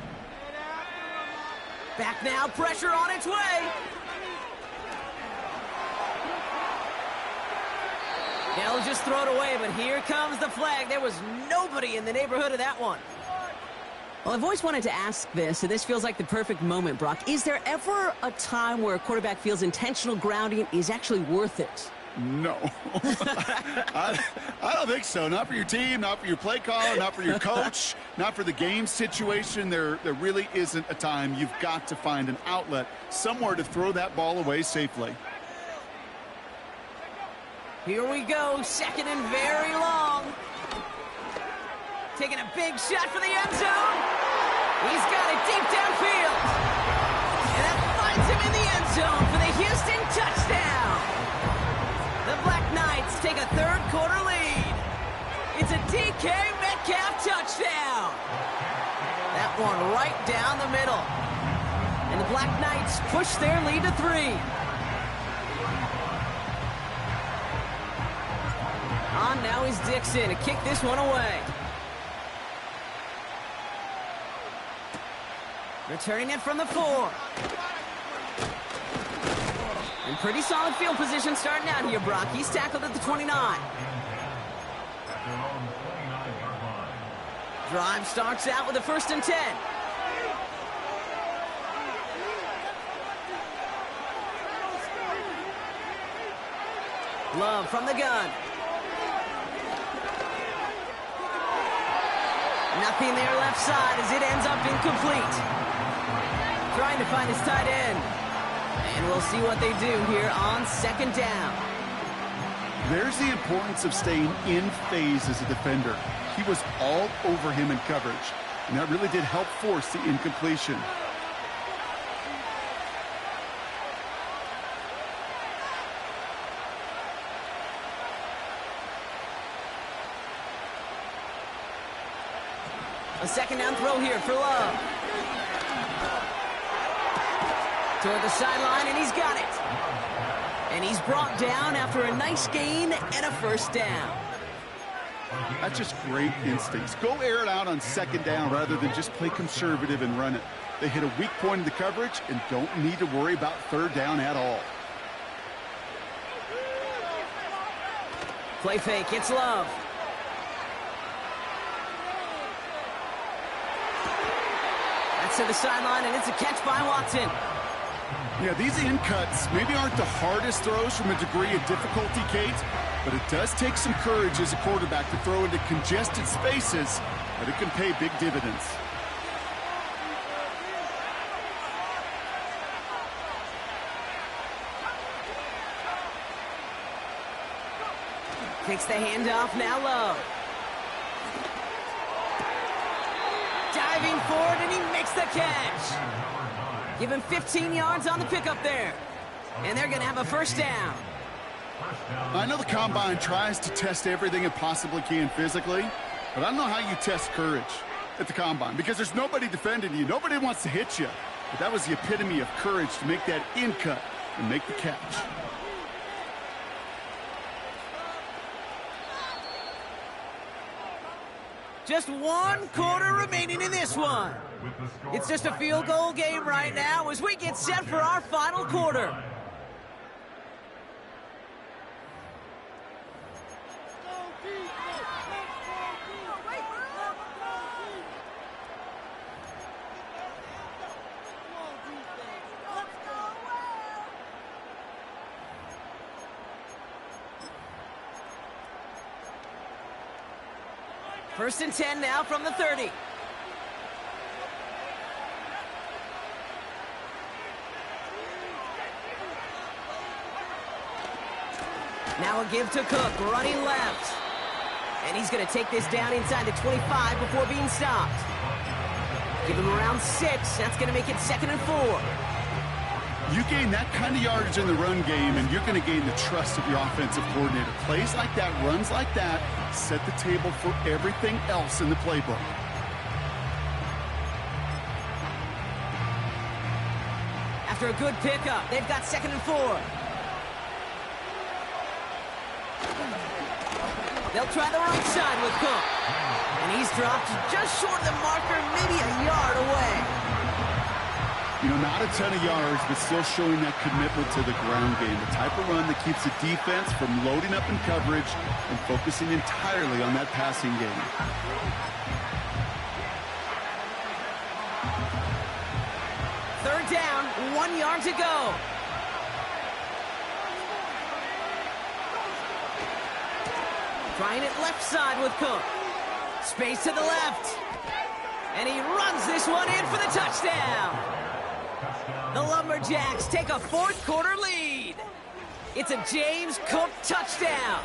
S6: Back now, pressure on its way. They'll just throw it away, but here comes the flag. There was nobody in the neighborhood of that one.
S9: Well, I've always wanted to ask this, and this feels like the perfect moment, Brock. Is there ever a time where a quarterback feels intentional grounding is actually worth it?
S7: No. I don't think so. Not for your team, not for your play caller, not for your coach, not for the game situation. There really isn't a time. You've got to find an outlet, somewhere to throw that ball away safely.
S6: Here we go, second and very long. Taking a big shot for the end zone. He's got it deep downfield. And that finds him in the end zone for the Houston touchdown. The Black Knights take a third-quarter lead. It's a DK Metcalf touchdown. That one right down the middle. And the Black Knights push their lead to 3. On now is Dixon to kick this one away. Returning it from the 4. And pretty solid field position starting out here, Brock. He's tackled at the 29. Drive starts out with a 1st and 10. Love from the gun. Nothing there left side as it ends up incomplete. Trying to find his tight end. And we'll see what they do here on 2nd down.
S7: There's the importance of staying in phase as a defender. He was all over him in coverage, and that really did help force the incompletion.
S6: A 2nd down throw here for Love. Toward the sideline, and he's got it. And he's brought down after a nice gain and a 1st down.
S7: That's just great instincts. Go air it out on 2nd down rather than just play conservative and run it. They hit a weak point in the coverage and don't need to worry about 3rd down at all.
S6: Play fake, it's Love. That's to the sideline, and it's a catch by Watson.
S7: Yeah, these in cuts maybe aren't the hardest throws from a degree of difficulty, Kate, but it does take some courage as a quarterback to throw into congested spaces, but it can pay big dividends.
S6: Takes the handoff, now Love. Diving forward, and he makes the catch. Give him 15 yards on the pickup there. And they're going to have a 1st down.
S7: I know the Combine tries to test everything it possibly can physically, But I don't know how you test courage at the combine because there's nobody defending you. Nobody wants to hit you. But that was the epitome of courage to make that in cut and make the catch.
S6: Just 1 quarter remaining in this one. It's just a field goal game right now as we get set for our final quarter. First and 10 now from the 30. Now a give to Cook, running left. And he's going to take this down inside the 25 before being stopped. Give him around 6. That's going to make it 2nd and 4.
S7: You gain that kind of yardage in the run game, and you're going to gain the trust of your offensive coordinator. Plays like that, runs like that, set the table for everything else in the playbook.
S6: After a good pickup, they've got 2nd and 4. They'll try the right side with Cook. And he's dropped just short of the marker, maybe a yard away.
S7: You know, not a ton of yards, but still showing that commitment to the ground game. The type of run that keeps the defense from loading up in coverage and focusing entirely on that passing game.
S6: Third down, 1 yard to go. Trying it left side with Cook. Space to the left. And he runs this one in for the touchdown. The Lumberjacks take a 4th quarter lead. It's a James Cook touchdown.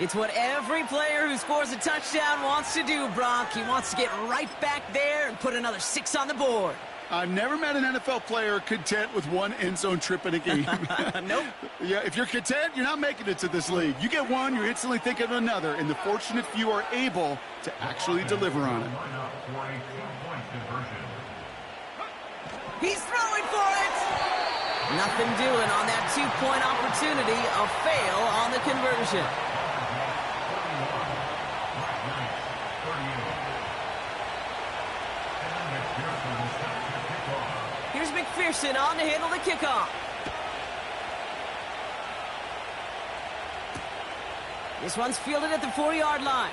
S6: It's what every player who scores a touchdown wants to do, Brock. He wants to get right back there and put another 6 on the board.
S7: I've never met an NFL player content with 1 end zone trip in a game.
S6: Nope.
S7: Yeah, if you're content, you're not making it to this league. You get 1, you're instantly thinking of another, and the fortunate few are able to actually deliver on it.
S6: He's throwing for it! Nothing doing on that 2-point opportunity. A fail on the conversion. Here's McPherson on to handle the kickoff. This one's fielded at the 4-yard line.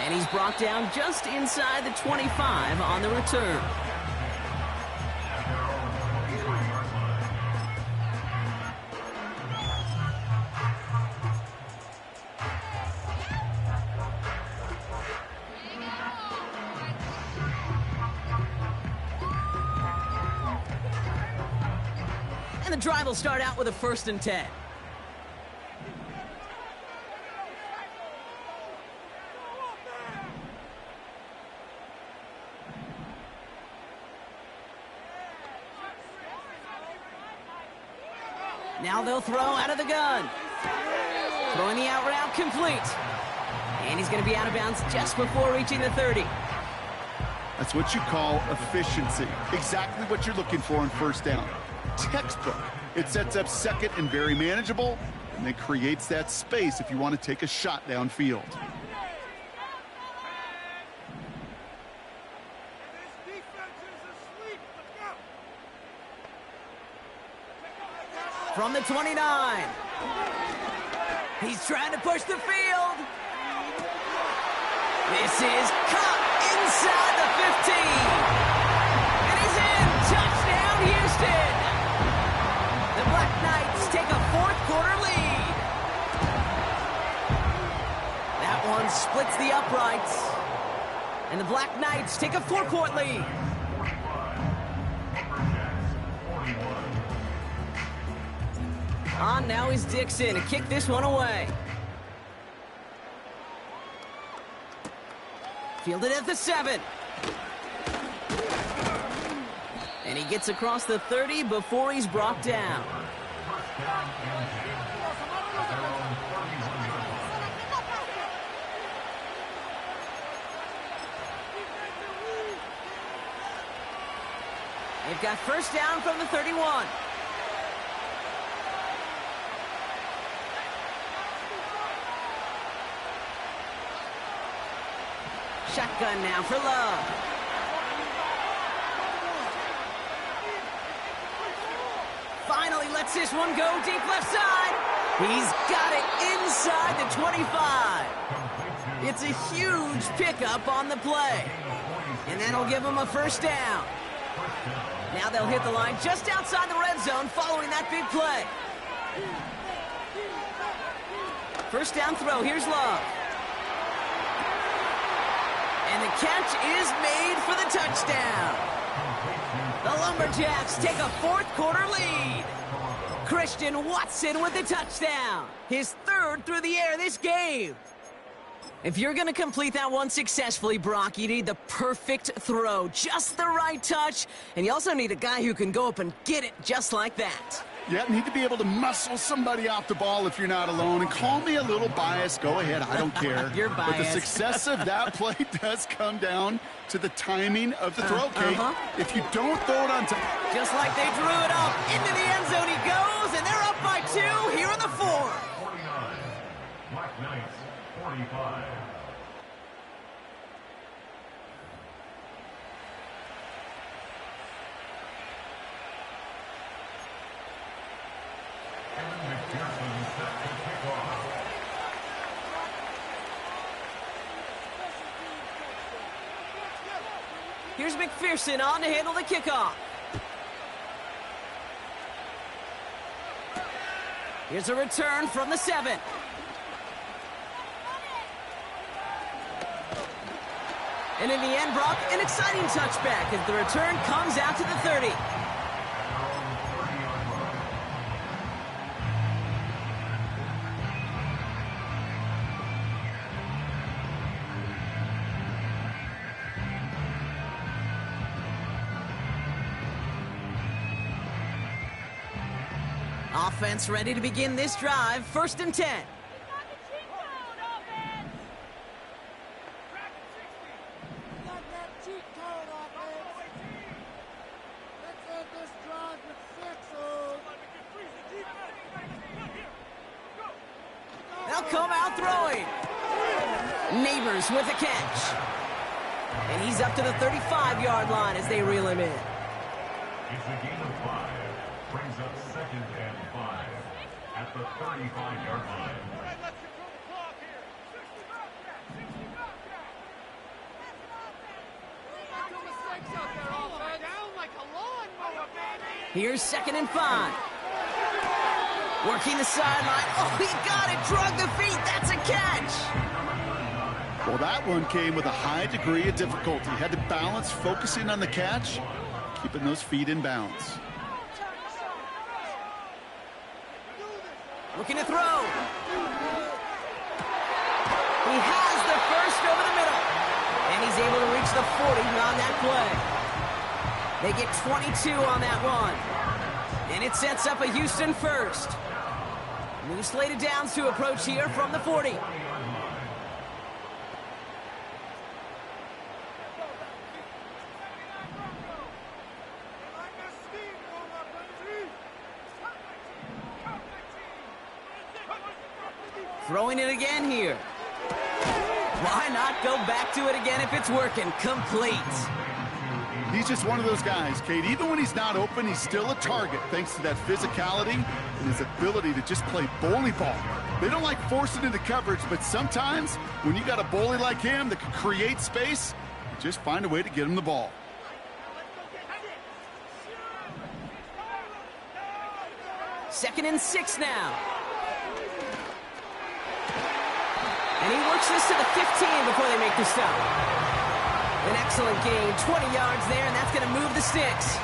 S6: And he's brought down just inside the 25 on the return. And the drive will start out with a 1st and 10. Now they'll throw out of the gun. Throwing the out route complete. And he's going to be out of bounds just before reaching the 30.
S7: That's what you call efficiency. Exactly what you're looking for on 1st down. Textbook. It sets up 2nd and very manageable, and then creates that space if you want to take a shot downfield.
S6: From the 29. He's trying to push the field. This is caught inside the 15. And he's in. Touchdown, Houston. The Black Knights take a 4th quarter lead. That one splits the uprights. And the Black Knights take a 4-point lead. On now is Dixon to kick this one away. Fielded at the 7. And he gets across the 30 before he's brought down. They've got first down from the 31. Shotgun now for Love. Finally lets this one go deep left side. He's got it inside the 25. It's a huge pickup on the play. And that'll give him a first down. Now they'll hit the line just outside the red zone following that big play. First down throw. Here's Love. And the catch is made for the touchdown. The Lumberjacks take a fourth-quarter lead. Christian Watson with the touchdown. His third through the air this game. If you're going to complete that one successfully, Brock, you need the perfect throw, just the right touch, and you also need a guy who can go up and get it just like that.
S7: Yeah, need to be able to muscle somebody off the ball if you're not alone. And call me a little biased. Go ahead. I don't care.
S6: You're biased.
S7: But the success of that play does come down to the timing of the throw, Kate. If you don't throw it on time.
S6: Just like they drew it up. Into the end zone he goes, and they're up by 2 here in the 4.
S8: 49. Black Knights, 45.
S6: Here's McPherson on to handle the kickoff. Here's a return from the 7. And in the end, Brock, an exciting touchback as the return comes out to the 30. Offense ready to begin this drive. First and 10. They'll come out throwing. Neighbors with a catch. And he's up to the 35-yard line as they reel him in.
S8: It's a gain of 5. Brings up second and 5 at the 35-yard line.
S6: Here's second and 5. Working the sideline. Oh, he got it. Drug the feet. That's a catch.
S7: Well, that one came with a high degree of difficulty. Had to balance focusing on the catch, keeping those feet in bounds.
S6: Looking to throw. He has the first over the middle. And he's able to reach the 40 on that play. They get 22 on that one. And it sets up a Houston first. New slated downs to approach here from the 40. Throwing it again here. Why not go back to it again if it's working? Complete.
S7: He's just one of those guys, Kate. Even when he's not open, he's still a target thanks to that physicality and his ability to just play bully ball. They don't like forcing into coverage, but sometimes when you got a bully like him that can create space, you just find a way to get him the ball.
S6: Second and 6 now. And he works this to the 15 before they make the stop. An excellent gain, 20 yards there, and that's going to move the sticks.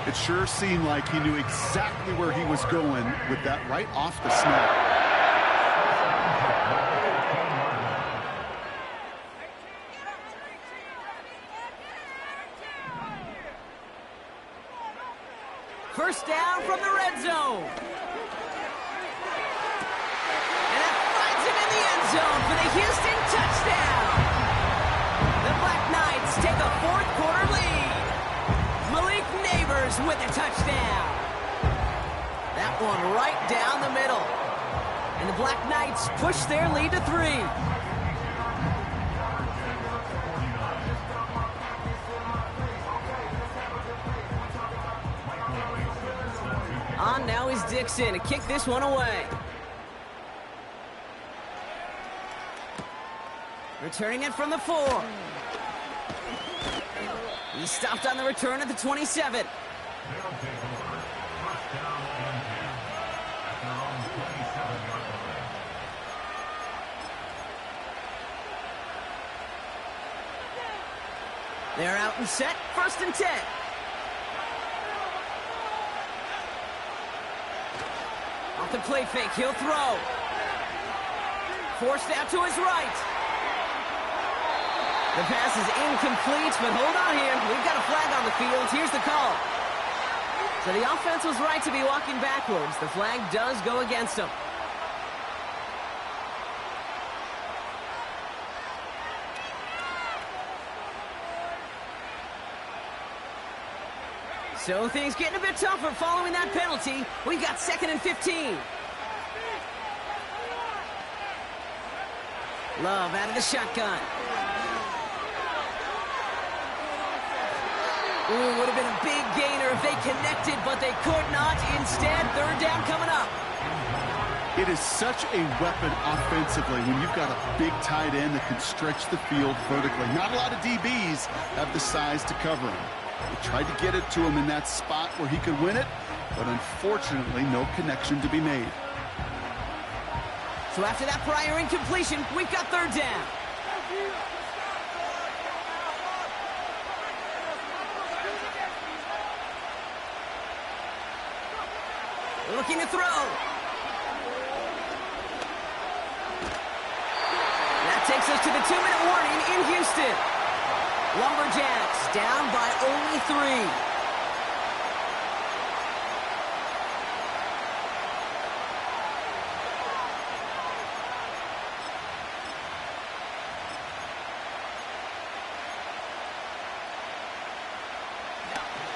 S7: It sure seemed like he knew exactly where he was going with that right off the snap.
S6: First down from the red zone. And it finds him in the end zone for the Houston touchdown. The Black Knights take a fourth-quarter lead. Malik Neighbors Rivers with a touchdown. That one right down the middle. And the Black Knights push their lead to 3. On now is Dixon to kick this one away. Returning it from the 4. He stopped on the return at the 27. They're out and set, 1st and 10. Off the play fake, he'll throw. Forced out to his right. The pass is incomplete, but hold on here. We've got a flag on the field. Here's the call. So the offense was right to be walking backwards. The flag does go against them. So things getting a bit tougher following that penalty. We've got 2nd and 15. Love out of the shotgun. Ooh, would have been a big gainer if they connected, but they could not. Instead, 3rd down coming up.
S7: It is such a weapon offensively when you've got a big tight end that can stretch the field vertically. Not a lot of DBs have the size to cover him. They tried to get it to him in that spot where he could win it, but unfortunately, no connection to be made.
S6: So after that prior incompletion, we've got 3rd down. Looking to throw. That takes us to the 2-minute warning in Houston. Lumberjacks down by only 3.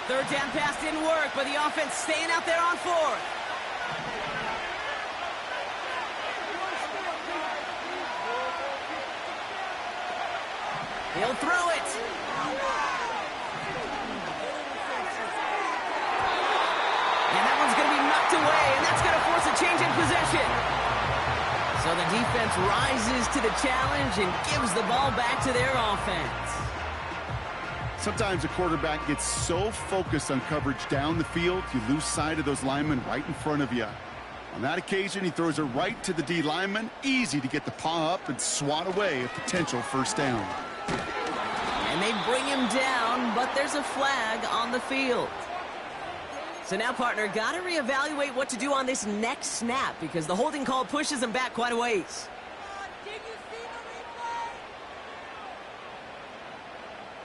S6: Third down pass didn't work, but the offense staying out there on 4th. He'll throw it. And that one's going to be knocked away, and that's going to force a change in possession. So the defense rises to the challenge and gives the ball back to their offense.
S7: Sometimes a quarterback gets so focused on coverage down the field, you lose sight of those linemen right in front of you. On that occasion, he throws it right to the D lineman. Easy to get the paw up and swat away a potential 1st down.
S6: And they bring him down, but there's a flag on the field. So now, partner, got to reevaluate what to do on this next snap because the holding call pushes him back quite a ways.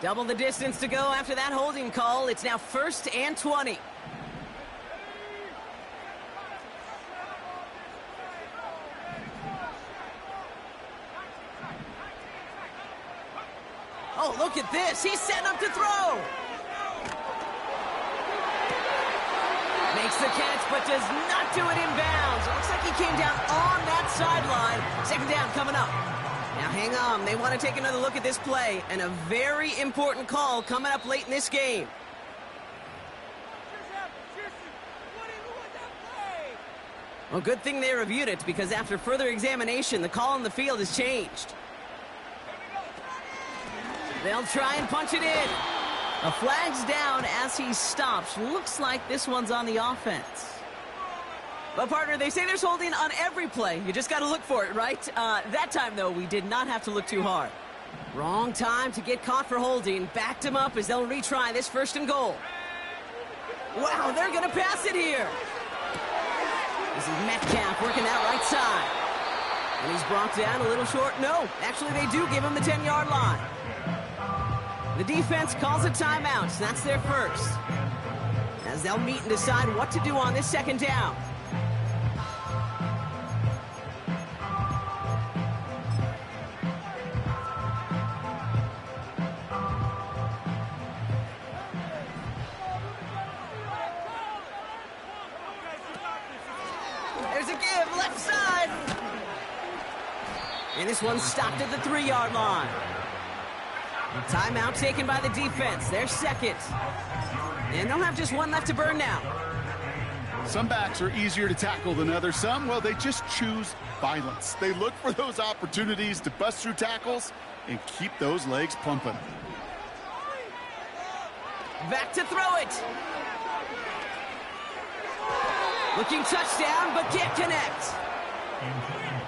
S6: Double the distance to go after that holding call. It's now 1st and 20. Oh, look at this. He's setting up to throw. Makes the catch, but does not do it in bounds. It looks like he came down on that sideline. 2nd down coming up. Now hang on. They want to take another look at this play. And a very important call coming up late in this game. Well, good thing they reviewed it because after further examination, the call on the field has changed. They'll try and punch it in. A flag's down as he stops. Looks like this one's on the offense. But, partner, they say there's holding on every play. You just got to look for it, right? That time, though, we did not have to look too hard. Wrong time to get caught for holding. Backed him up as they'll retry this 1st and goal. Wow, they're going to pass it here. This is Metcalf working that right side. And he's brought down a little short. No, actually, they do give him the 10-yard line. The defense calls a timeout. That's their 1st. As they'll meet and decide what to do on this 2nd down. There's a give, left side. And this one's stopped at the 3-yard line. Timeout taken by the defense. Their second. And they'll have just one left to burn now.
S7: Some backs are easier to tackle than others. Some, well, they just choose violence. They look for those opportunities to bust through tackles and keep those legs pumping.
S6: Back to throw it. Looking touchdown, but can't connect.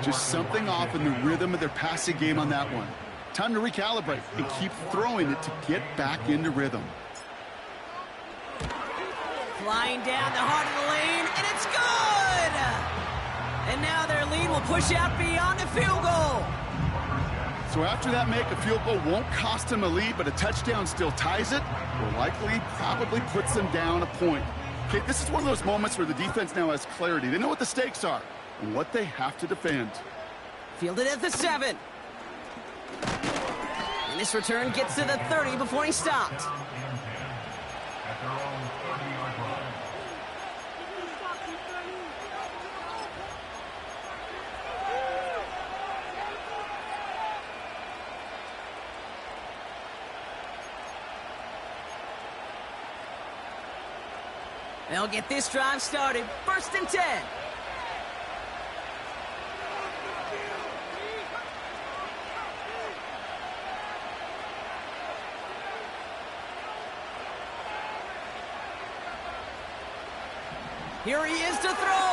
S7: Just something off in the rhythm of their passing game on that one. Time to recalibrate and keep throwing it to get back into rhythm.
S6: Flying down the heart of the lane, and it's good! And now their lead will push out beyond the field goal.
S7: So after that make, a field goal won't cost them a lead, but a touchdown still ties it, or likely probably puts them down a point. Okay, this is one of those moments where the defense now has clarity. They know what the stakes are and what they have to defend.
S6: Fielded at the 7. And this return gets to the 30 before he stopped.
S8: At their own 30-yard line.
S6: They'll get this drive started. 1st and 10. Here he is to throw.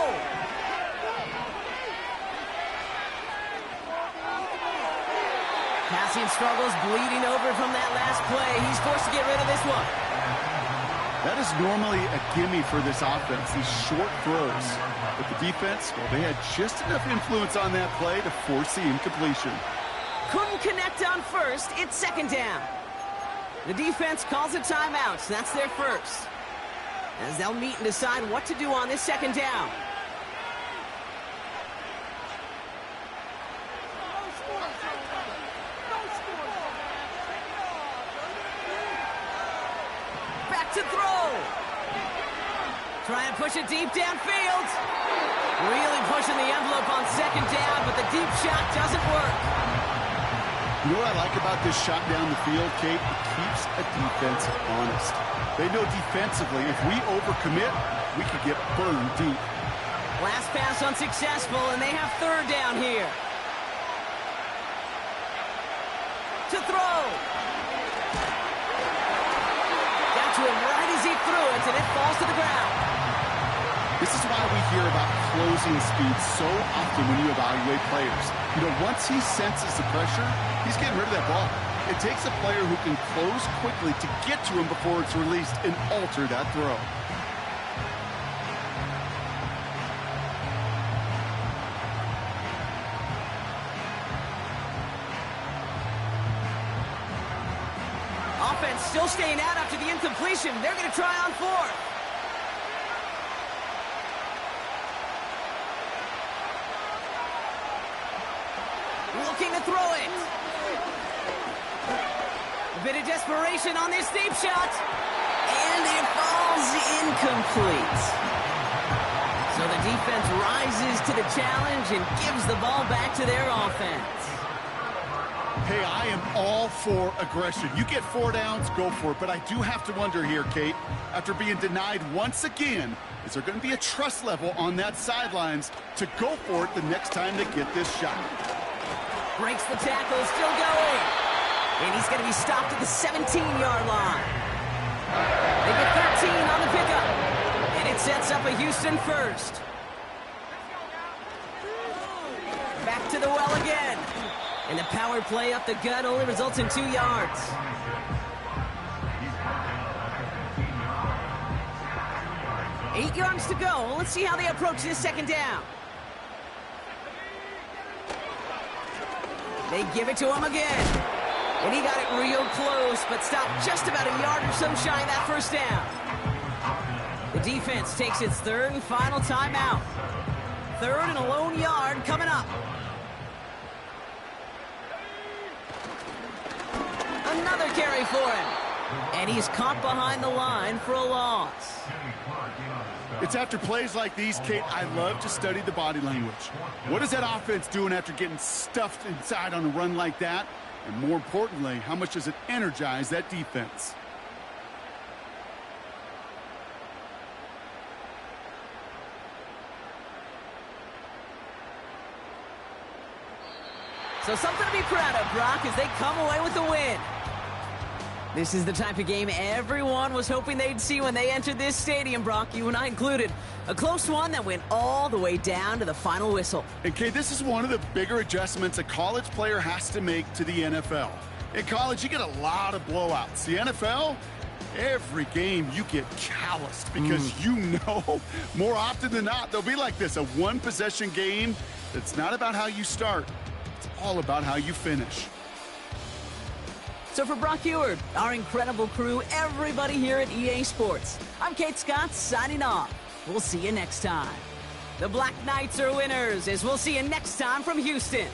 S6: Passing struggles, bleeding over from that last play. He's forced to get rid of this one.
S7: That is normally a gimme for this offense, these short throws. But the defense, well, they had just enough influence on that play to force the incompletion.
S6: Couldn't connect on first. It's 2nd down. The defense calls a timeout. That's their first. As they'll meet and decide what to do on this 2nd down. Back to throw. Trying to push it deep downfield. Really pushing the envelope on 2nd down, but the deep shot doesn't work.
S7: You know what I like about this shot down the field, Kate? It keeps a defense honest. They know defensively, if we overcommit, we could get burned deep.
S6: Last pass unsuccessful, and they have 3rd down here. To throw. Got to him right as he threw it, and it falls to the ground.
S7: This is why we hear about closing speed so often when you evaluate players. You know, once he senses the pressure, he's getting rid of that ball. It takes a player who can close quickly to get to him before it's released and alter that throw.
S6: Offense still staying out after the incompletion. They're going to try on 4th. Looking to throw it. A bit of desperation on this deep shot. And it falls incomplete. So the defense rises to the challenge and gives the ball back to their offense.
S7: Hey, I am all for aggression. You get 4 downs, go for it. But I do have to wonder here, Kate, after being denied once again, is there going to be a trust level on that sidelines to go for it the next time they get this shot?
S6: Breaks the tackle, still going. And he's going to be stopped at the 17-yard line. They get 13 on the pickup. And it sets up a Houston first. Back to the well again. And the power play up the gut only results in 2 yards. Eight yards to go. Let's see how they approach this 2nd down. They give it to him again. And he got it real close, but stopped just about a yard or so shy of that 1st down. The defense takes its 3rd and final timeout. 3rd and a lone yard coming up. Another carry for him. And he's caught behind the line for a loss.
S7: It's after plays like these, Kate, I love to study the body language. What is that offense doing after getting stuffed inside on a run like that? And more importantly, how much does it energize that defense?
S6: So something to be proud of, Brock, as they come away with the win. This is the type of game everyone was hoping they'd see when they entered this stadium, Brock, you and I included. A close one that went all the way down to the final whistle.
S7: And Kate, this is one of the bigger adjustments a college player has to make to the NFL. In college, you get a lot of blowouts. The NFL, every game you get calloused because you know more often than not they'll be like this, a one-possession game that's not about how you start. It's all about how you finish.
S6: So for Brock Huard, our incredible crew, everybody here at EA Sports, I'm Kate Scott signing off. We'll see you next time. The Black Knights are winners, as we'll see you next time from Houston.